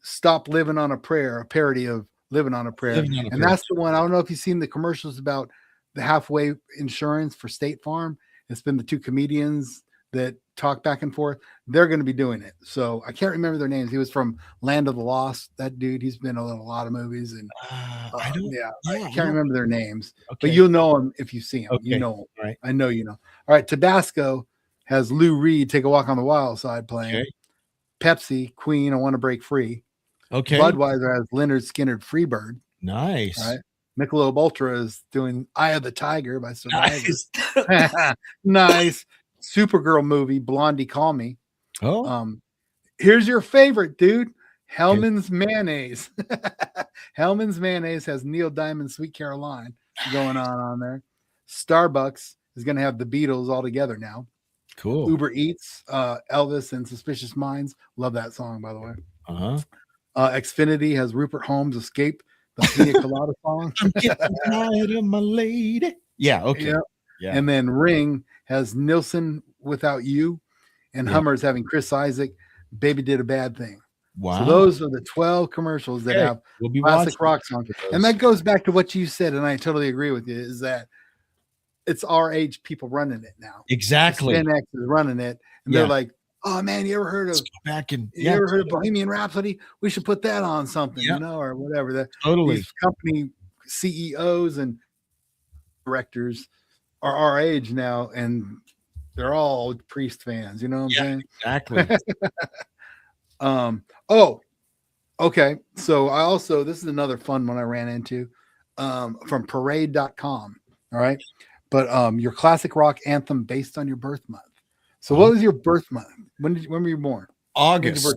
Stop Living on a Prayer, a parody of Living on a Prayer. And that's the one. I don't know if you've seen the commercials about the halfway insurance for State Farm. It's been the 2 comedians that talk back and forth. They're going to be doing it. So I can't remember their names. He was from Land of the Lost. That dude, he's been in a lot of movies. And I can't remember their names, but you'll know them if you see them. Okay. You know them. Right. I know you know. All right. Tabasco has Lou Reed, Take a Walk on the Wild Side playing. Okay. Pepsi, Queen, I Want to Break Free. Okay. Budweiser has Leonard Skinner, Freebird. Nice. All right. Michelob Ultra is doing Eye of the Tiger by Survivor. Nice. Nice. Supergirl movie, Blondie Call Me. Oh. Here's your favorite, dude. Hellman's Mayonnaise. Hellman's Mayonnaise has Neil Diamond, Sweet Caroline going on there. Starbucks is going to have the Beatles all together now. Cool. Uber Eats, Elvis and Suspicious Minds. Love that song, by the way. Xfinity has Rupert Holmes, Escape, the Pina Colada song. I'm getting tired of my lady. Yeah, okay. Yeah. And then Ring has Nilsson, Without You, and Hummer's having Chris Isaac, Baby Did a Bad Thing. Wow. So those are the 12 commercials that have classic rock songs. And that goes back to what you said, and I totally agree with you, is that it's our age people running it now. Exactly. Gen X is running it, and they're like, oh man, you ever heard of Bohemian Rhapsody? We should put that on something, you know, or whatever. These company CEOs and directors are our age now, and they're all Priest fans. You know what I'm saying? Exactly. Okay. So this is another fun one I ran into from parade.com. All right. But your classic rock anthem based on your birth month. So what was your birth month? When were you born? August.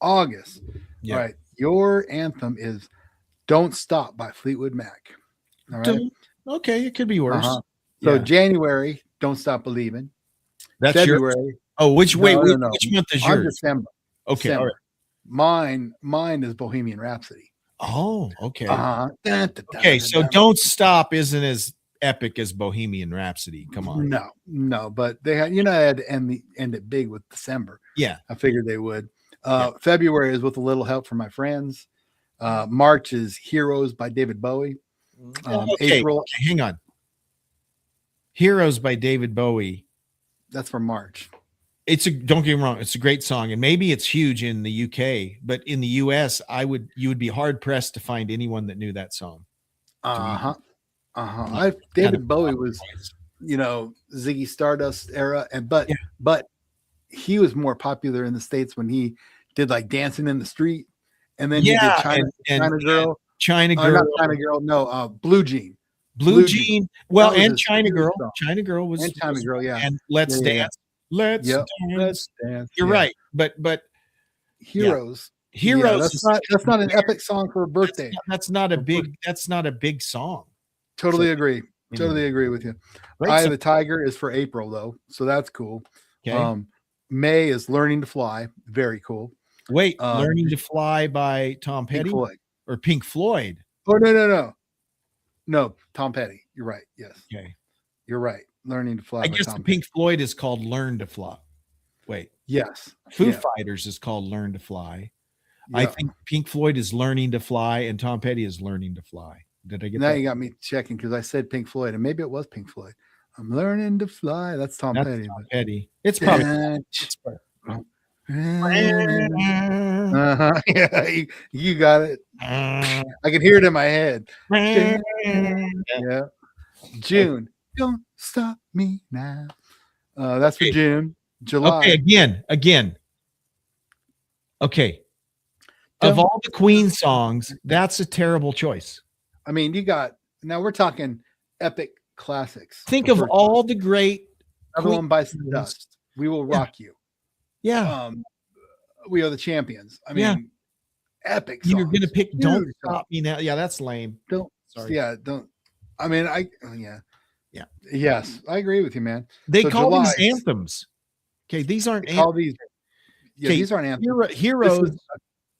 August. Yeah. All right. Your anthem is Don't Stop by Fleetwood Mac. All right. Okay. It could be worse. So January, Don't Stop Believing. That's February. Which month is yours? December. Okay. December. All right. Mine is Bohemian Rhapsody. Oh, okay. Okay. So Don't Stop isn't as epic as Bohemian Rhapsody. Come on. No, but they had, I had to end it big with December. Yeah. I figured they would. February is With a Little Help from My Friends. March is Heroes by David Bowie. April. Hang on. Heroes by David Bowie. That's for March. Don't get me wrong, it's a great song, and maybe it's huge in the UK, but in the US, you would be hard pressed to find anyone that knew that song. David Bowie was, Ziggy Stardust era, but he was more popular in the States when he did like Dancing in the Street, and then he did China Girl. China Girl. Not China Girl, no, Blue Jean. Blue Jean. Well, and China Girl. China Girl was. And China Girl, yeah. And Let's Dance. Let's dance. You're right. But Heroes. Heroes. That's not an epic song for a birthday. That's not a big song. Totally agree. Totally agree with you. Eye of the Tiger is for April though, so that's cool. Okay. May is Learning to Fly. Very cool. Wait, Learning to Fly by Tom Petty or Pink Floyd? Oh no, Tom Petty. You're right. Yes. Okay. You're right. Learning to Fly. I guess the Pink Floyd is called Learn to Fly. Wait. Yes. Foo Fighters is called Learn to Fly. Yeah. I think Pink Floyd is Learning to Fly and Tom Petty is Learning to Fly. Did I get that? Now you got me checking because I said Pink Floyd and maybe it was Pink Floyd. I'm learning to fly. That's Tom Petty. Tom Petty. It's probably. Yeah, you got it. I can hear it in my head. Yeah. June. Don't stop me now. That's for June. July. Okay, again. Okay. Of all the Queen songs, that's a terrible choice. I mean, now we're talking epic classics. Think of all the great. Everyone Bites the Dust. We Will Rock You. Yeah. We Are the Champions. I mean, epic songs. You're going to pick Don't Stop Me Now. Yeah, that's lame. Don't. I mean, Yes, I agree with you, man. They call these anthems. Okay, these aren't anthems. These aren't anthems. Heroes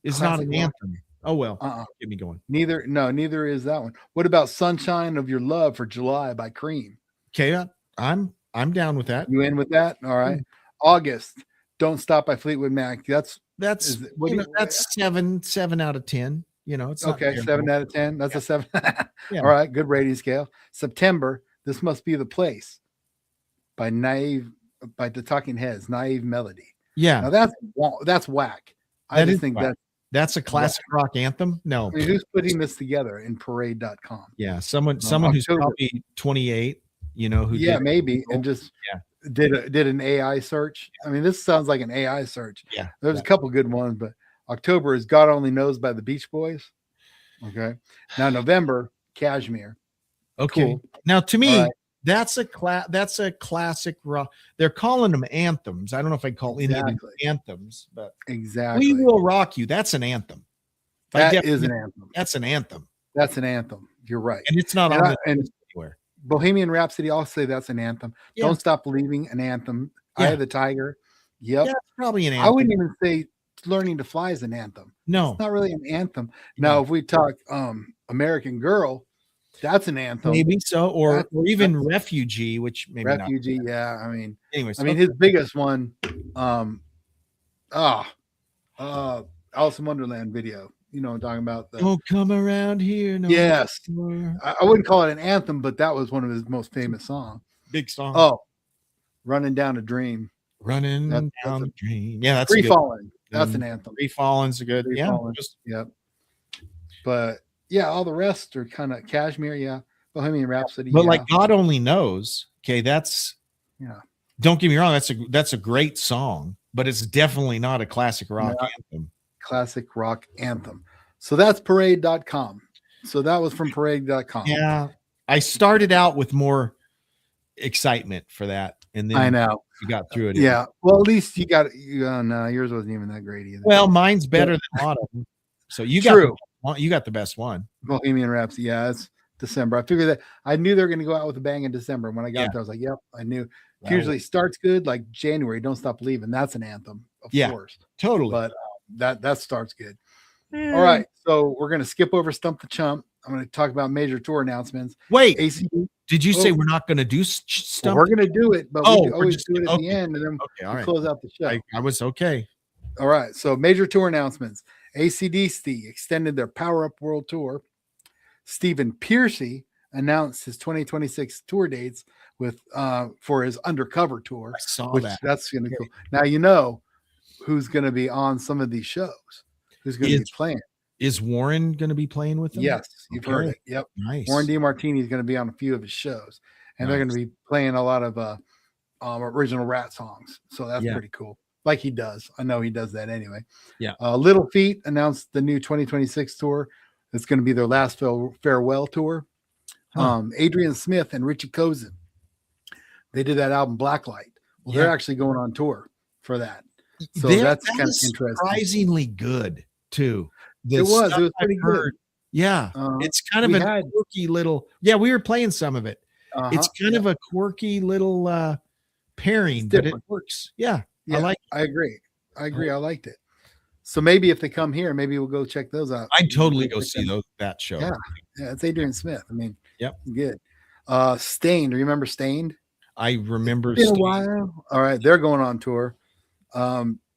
is not an anthem. Oh, well. Get me going. Neither is that one. What about Sunshine of Your Love for July by Cream? Okay, I'm down with that. You in with that? All right. August, Don't Stop by Fleetwood Mac. That's 7 out of 10. It's okay. 7 out of 10. That's a 7. Yeah. All right. Good rating scale. September, This Must Be the Place by the Talking Heads, Naive Melody. Yeah. Now that's whack. I just think that's a classic rock anthem. No. I mean, who's putting this together in parade.com? Yeah. Someone who's probably 28, who maybe and just did an AI search. I mean, this sounds like an AI search. Yeah. There's a couple good ones, but October is God Only Knows by the Beach Boys. Okay. Now November, Kashmir. Okay. Cool. Now to me, that's a classic rock. They're calling them anthems. I don't know if I call any of them anthems, but exactly. We Will Rock You. That's an anthem. That is an anthem. That's an anthem. That's an anthem. You're right. And it's not on anywhere. Bohemian Rhapsody, I'll say that's an anthem. Yeah. Don't Stop Believing, an anthem. Eye of the Tiger. Yep. Yeah, it's probably an anthem. I wouldn't even say Learning to Fly is an anthem. No. It's not really an anthem. Now, if we talk American Girl, that's an anthem. Maybe so. Or even Refugee, which maybe Refugee, not. Yeah. I mean, anyways. His biggest one, Alice in Wonderland video. I'm talking about Don't Come Around Here. No. Yes. I wouldn't call it an anthem, but that was one of his most famous songs. Big song. Oh, Running Down a Dream. Running Down a Dream. Yeah, that's Free Falling. That's an anthem. Free Falling's a good. Yep. But all the rest are kind of Kashmir. Bohemian Rhapsody. But like God Only Knows. Okay, that's Don't get me wrong. That's a great song, but it's definitely not a classic rock anthem. Classic rock anthem. So that's parade.com. So that was from parade.com. Yeah. I started out with more excitement for that. And then I know you got through it. Yeah. Well, at least you got no, yours wasn't even that great either. Well, mine's better than a lot of them. So you got the best one. Bohemian Rhapsody. Yeah, it's December. I figured that I knew they were going to go out with a bang in December. When I got there, I was like, yep, I knew. Usually starts good, like January, Don't Stop Believing. That's an anthem, of course. Totally. But that starts good. All right. So we're going to skip over Stump the Chump. I'm going to talk about major tour announcements. Wait, did you say we're not going to do Stump? We're going to do it, but we always do it at the end, and then we close out the show. I was okay. All right. So major tour announcements. AC/DC extended their Power Up World Tour. Stephen Pearcy announced his 2026 tour dates for his Undercover tour. I saw that. That's going to be cool. Now who's going to be on some of these shows. Who's going to be playing? Is Warren going to be playing with them? Yes, you've heard it. Yep. Nice. Warren DeMartini is going to be on a few of his shows, and they're going to be playing a lot of original Rat songs. So that's pretty cool. Like he does. I know he does that anyway. Yeah. Little Feat announced the new 2026 tour. It's going to be their last farewell tour. Adrian Smith and Richie Kozen, they did that album Blacklight. Well, they're actually going on tour for that. So that's kind of interesting. Surprisingly good too. It was pretty good. Yeah. It's kind of a quirky little, we were playing some of it. It's kind of a quirky little pairing, but it works. Yeah. I agree. I liked it. So maybe if they come here, maybe we'll go check those out. I'd totally go see that show. Yeah. It's Adrian Smith. I mean, good. Stained. Remember Stained? I remember. It's been a while. All right. They're going on tour.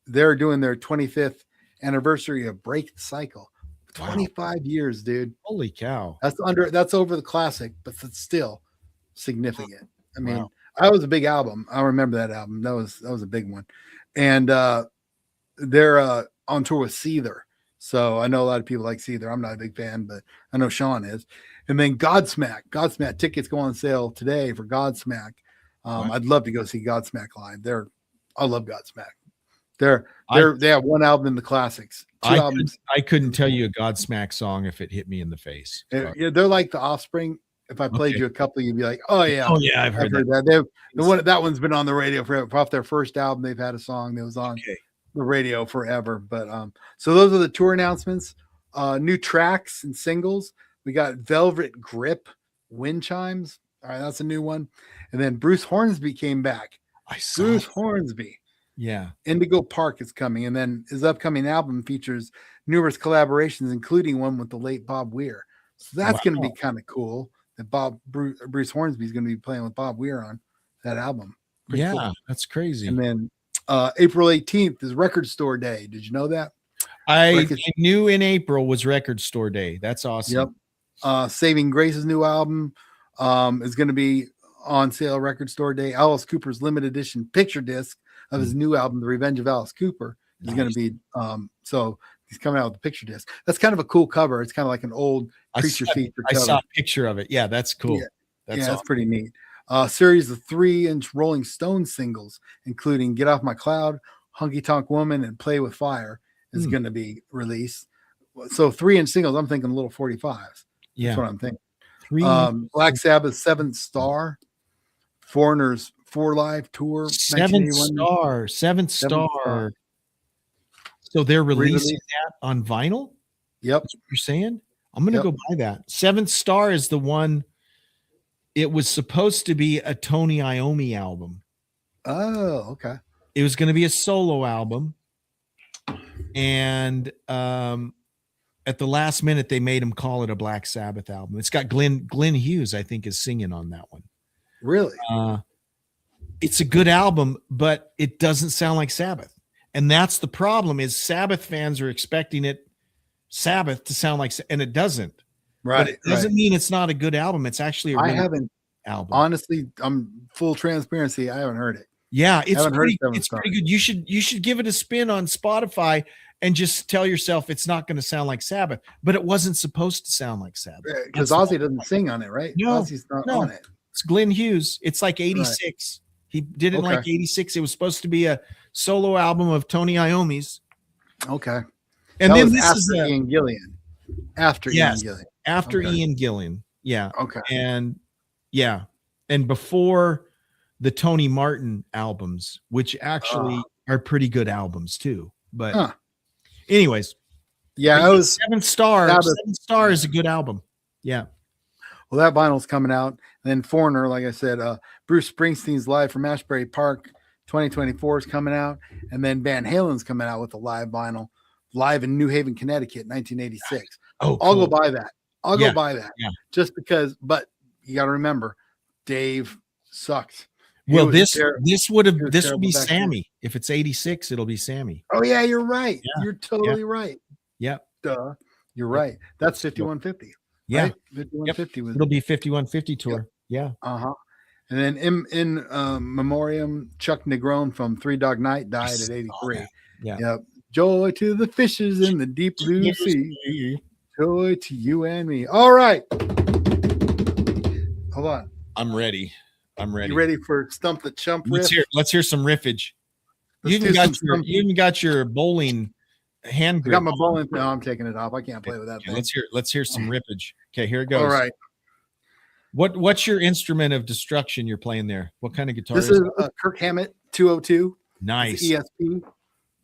They're doing their 25th anniversary of Break the Cycle. 25 years, dude. Holy cow. That's over the classic, but it's still significant. I mean, that was a big album. I remember that album. That was a big one. And they're on tour with Seether. So I know a lot of people like Seether. I'm not a big fan, but I know Sean is. And then Godsmack tickets go on sale today for Godsmack. I'd love to go see Godsmack live. I love Godsmack. They have one album in the classics. Two albums. I couldn't tell you a Godsmack song if it hit me in the face. Yeah, they're like the Offspring. If I played you a couple, you'd be like, "Oh yeah, I've heard that." That one's been on the radio forever. Off their first album, they've had a song that was on the radio forever. But so those are the tour announcements. New tracks and singles. We got Velvet Grip, Wind Chimes. All right, that's a new one. And then Bruce Hornsby came back. Bruce Hornsby. Yeah. Indigo Park is coming. And then his upcoming album features numerous collaborations, including one with the late Bob Weir. So that's going to be kind of cool that Bruce Hornsby is going to be playing with Bob Weir on that album. Pretty cool. That's crazy. And then April 18th is Record Store Day. Did you know that? I knew in April was Record Store Day. That's awesome. Yep. Saving Grace's new album is going to be on sale Record Store Day. Alice Cooper's limited edition picture disc of his new album, The Revenge of Alice Cooper, is going to be so he's coming out with the picture disc. That's kind of a cool cover. It's kind of like an old Creature feature cover. I saw a picture of it. Yeah, that's cool. That's pretty neat. Series of 3-inch Rolling Stone singles, including Get Off My Cloud, Honky Tonk Woman, and Play with Fire, is going to be released. So 3-inch singles, I'm thinking little 45s. Yeah. That's what I'm thinking. Black Sabbath, Seventh Star, Foreigner's 4 Live Tour. Seventh Star. So they're releasing that on vinyl? Yep. That's what you're saying? I'm going to go buy that. Seventh Star is the one. It was supposed to be a Tony Iommi album. Oh, okay. It was going to be a solo album. And at the last minute, they made him call it a Black Sabbath album. It's got Glenn Hughes, I think, is singing on that one. Really? It's a good album, but it doesn't sound like Sabbath. And that's the problem, is Sabbath fans are expecting Sabbath to sound like, and it doesn't. Right. But it doesn't mean it's not a good album. It's actually a really good album. Honestly, I'm full transparency. I haven't heard it. Yeah, it's pretty good. You should give it a spin on Spotify and just tell yourself it's not going to sound like Sabbath, but it wasn't supposed to sound like Sabbath. Because Ozzy doesn't sing on it, right? No, Ozzy's not on it. It's Glenn Hughes. It's like 86. Right. He did it in like 86. It was supposed to be a solo album of Tony Iommi's. Okay. And that then this is Ian Gillan. After Ian Gillan. After Ian Gillan. Yeah. Okay. And and before the Tony Martin albums, which actually are pretty good albums too. But anyways. Yeah, it was Seventh Star. Seventh Star is a good album. Yeah. Well, that vinyl's coming out. And then Foreigner, like I said, Bruce Springsteen's Live from Ashbury Park 2024 is coming out. And then Van Halen's coming out with a live vinyl, live in New Haven, Connecticut, 1986. Oh, cool. I'll go buy that. Go buy that. Yeah. Just because, but you got to remember, Dave sucks. Well, this would be Sammy. If it's 86, it'll be Sammy. Oh yeah, you're right. Yeah. You're totally right. Yeah. Duh. You're right. That's 5150. Yeah. Right? 5150 was it'll be 5150 tour. Yeah. And then in memoriam, Chuck Negron from Three Dog Night died at 83. Yeah. Yep. Joy to the fishes in the deep blue sea. Joy to you and me. All right. Hold on. I'm ready. You ready for Stump the Chump riff? Let's hear some riffage. You even got your bowling hand grip. I got my bowling. No, I'm taking it off. I can't play with that thing. Let's hear some riffage. Okay, here it goes. All right. What's your instrument of destruction you're playing there? What kind of guitar? This is a Kirk Hammett 202. Nice. ESP.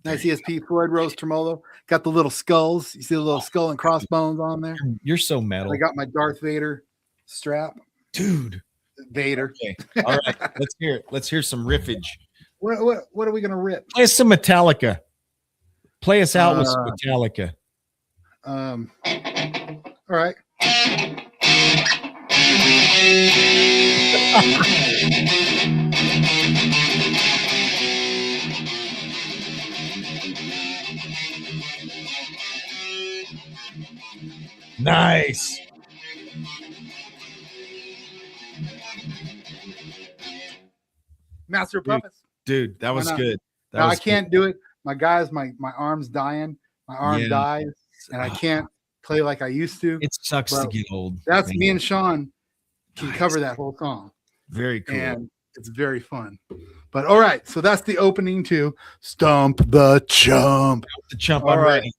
Nice ESP. Floyd Rose tremolo. Got the little skulls. You see the little skull and crossbones on there? You're so metal. I got my Darth Vader strap. Dude. Vader. Okay. All right. Let's hear it. Let's hear some riffage. What are we going to rip? Play us some Metallica. Play us out with some Metallica. All right. Nice. Master of Puppets. Dude, that was good. I can't do it. My guys, my arm's dying. My arm dies, and I can't play like I used to. It sucks to get old. That's me and Sean can cover that whole song. Very cool. And it's very fun. But all right, so that's the opening to Stump the Chump. The Chump, I'm ready.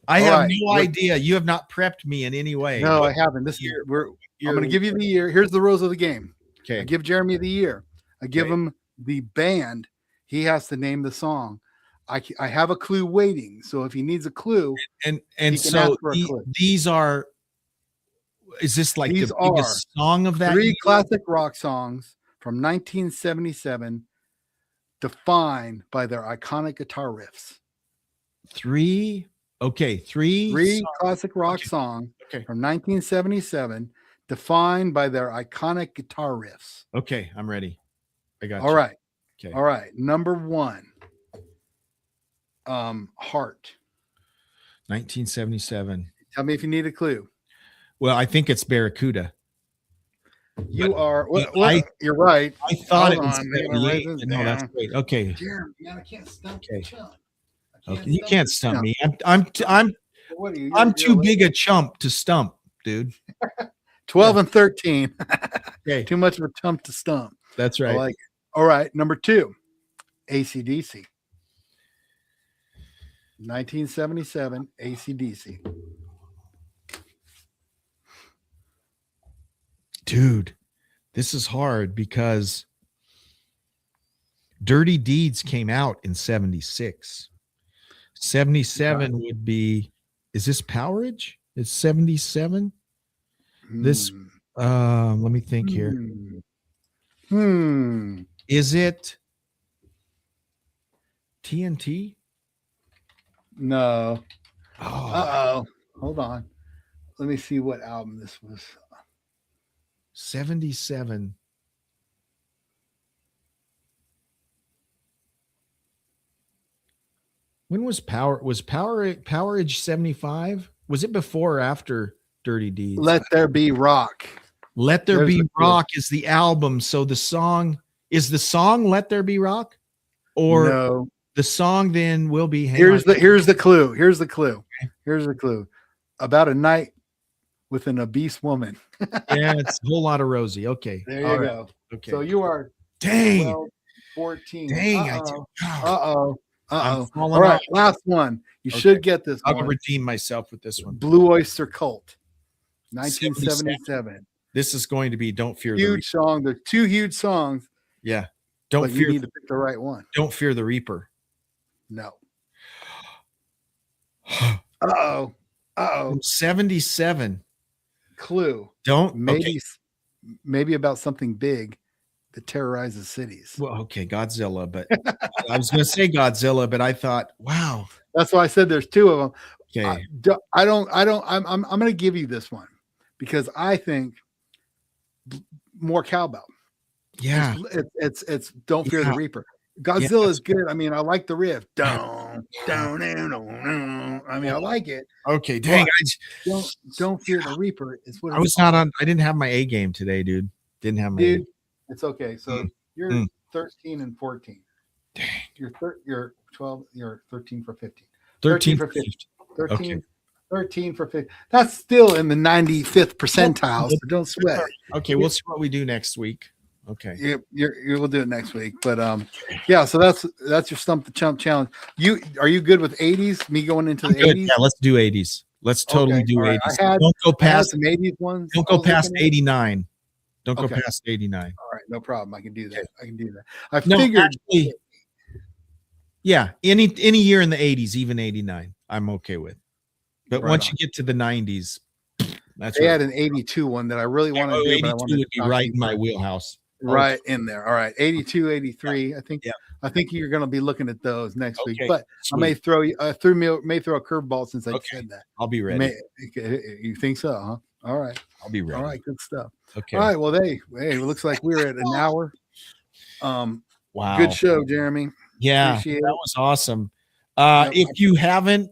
I have no idea. You have not prepped me in any way. No, I haven't. This year, I'm going to give you the year. Here's the rules of the game. Okay. I give Jeremy the year. I give him the band. He has to name the song. I have a clue waiting. So if he needs a clue, and so these are. Is this like the biggest song of that? 3 classic rock songs from 1977, defined by their iconic guitar riffs. 3 classic rock songs from 1977, defined by their iconic guitar riffs. Okay, I'm ready. I got you. All right. Okay. All right. Number 1. Heart. 1977. Tell me if you need a clue. Well, I think it's Barracuda. You're right. I thought it was 78. No, that's great. Okay. Jeremy, man, I can't stump you. Okay, you can't stump me. I'm too big a chump to stump, dude. 12 and 13. Okay. Too much of a chump to stump. That's right. I like it. All right, number 2, AC/DC. 1977, AC/DC. Dude, this is hard because Dirty Deeds came out in 76. 77 would be, is this Powerage? It's 77. This, let me think here. Is it TNT? No. Oh. Hold on. Let me see what album this was. 77. When was Powerage 75? Was it before or after Dirty Deeds? Let There Be Rock. Let There Be Rock is the album. So the song is Let There Be Rock? Or no. The song then will be Here's the clue. Here's the clue. About a night with an obese woman. Yeah, it's a whole lot of Rosie. Okay. There you go. Okay. So you are 12, 14. Dang. All right, last one. You should get this one. I'll redeem myself with this one. Blue Oyster Cult, 1977. This is going to be Don't Fear the Reaper. Huge song. They're 2 huge songs. Yeah. Don't fear. You need to pick the right one. Don't Fear the Reaper. No. 77. Clue. Maybe about something big that terrorizes cities. Well, okay, Godzilla, but I was going to say Godzilla, but I thought, wow. That's why I said there's 2 of them. Okay. I'm going to give you this one because I think more cowbell. Yeah. It's Don't Fear the Reaper. Godzilla is good. I mean, I like the riff. Down. I mean, I like it. Okay, dang. Don't Fear the Reaper. It's what I was not on. I didn't have my A game today, dude. Didn't have my A game. It's okay. So you're 13 and 14. Dang. You're 12. You're 13 for 15. 13 for 50. 13, okay. 13 for 50. That's still in the 95th percentile, so don't sweat. Okay, we'll see what we do next week. Okay. You will do it next week. But yeah, so that's your Stump the Chump challenge. Are you good with 80s? Me going into the 80s? Yeah, let's do 80s. Let's totally do 80s. Don't go past some 80s ones. Don't go past 89. Don't go past 89. All right, no problem. I can do that. Okay. I can do that. I figured actually, yeah, any year in the 80s, even 89, I'm okay with. But once you get to the 90s, they had an 82 one that I really want to do. 82 would be right in my wheelhouse. Right in there. All right. 82, 83. I think you're going to be looking at those next week, but sweet. I may throw you may throw a curveball since I said that. I'll be ready. You think so, huh? All right. I'll be ready. All right. Good stuff. Okay. All right. Well, hey, it looks like we're at an hour. Wow. Good show, Jeremy. Yeah. That was awesome. If you haven't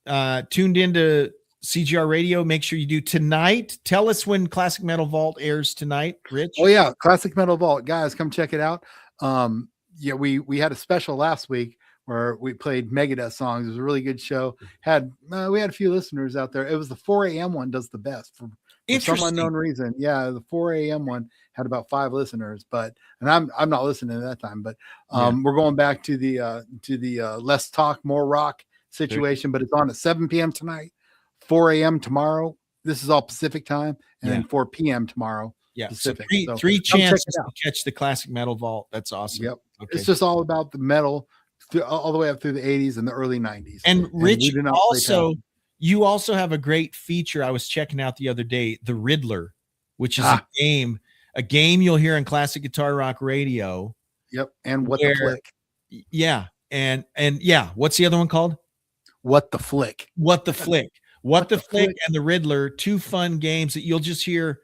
tuned into CGR Radio, make sure you do tonight. Tell us when Classic Metal Vault airs tonight, Rich. Oh yeah, Classic Metal Vault, guys, come check it out. Yeah, we had a special last week where we played Megadeth songs. It was a really good show. We had a few listeners out there. It was the 4 a.m. one does the best for some unknown reason. Yeah, the 4 a.m. one had about 5 listeners, and I'm not listening at that time. But we're going back to the less talk, more rock situation. But it's on at 7 p.m. tonight. 4 a.m. tomorrow. This is all Pacific time, and then 4 p.m. tomorrow. Yeah, Pacific. So three chances to catch the Classic Metal Vault. That's awesome. Yep. Okay. It's just all about the metal all the way up through the 80s and the early 90s. And Rich, you also have a great feature I was checking out the other day, the Riddler, which is a game you'll hear on Classic Guitar Rock Radio. Yep. And What the Flick. Yeah. And what's the other one called? What the Flick. What the Flick. What the Flick and the Riddler, 2 fun games that you'll just hear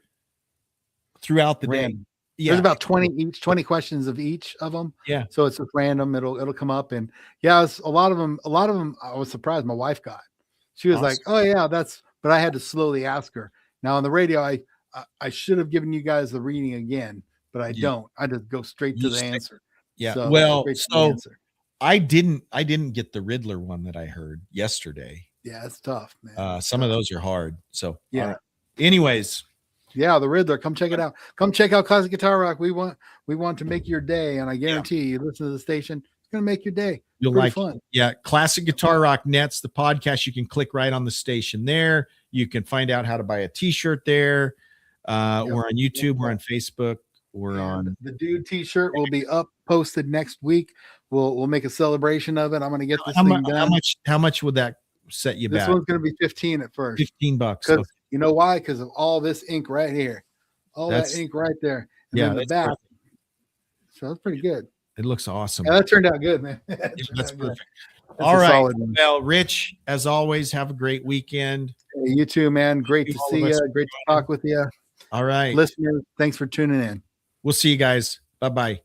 throughout the day. Yeah. There's about 20 questions of each of them. Yeah. So it's just random. It'll come up, and it's a lot of them I was surprised my wife got. She was like, "Oh yeah, but I had to slowly ask her." Now on the radio, I should have given you guys the reading again, but I don't. I just go straight to the answer. Yeah. So I didn't get the Riddler one that I heard yesterday. Yeah, it's tough, man. Some of those are hard. So yeah. Anyways. Yeah, the Riddler. Come check it out. Come check out Classic Guitar Rock. We want to make your day, and I guarantee you listen to the station, it's gonna make your day. You'll like fun. Yeah, Classic Guitar Rock Nets, the podcast. You can click right on the station there. You can find out how to buy a t-shirt there. We're on YouTube, we're on Facebook, we're on the Dude t-shirt will be posted next week. We'll make a celebration of it. I'm gonna get this thing done. How much would that set you back? This one's gonna be 15 at first. $15. Okay. You know why? Because of all this ink right here. That ink right there. And then the back. Perfect. So that's pretty good. It looks awesome. Yeah, that turned out good, man. That's perfect. All right. Well, Rich, as always, have a great weekend. Hey, you too, man. Great to see you. Great to talk with you. All right. Listeners, thanks for tuning in. We'll see you guys. Bye-bye.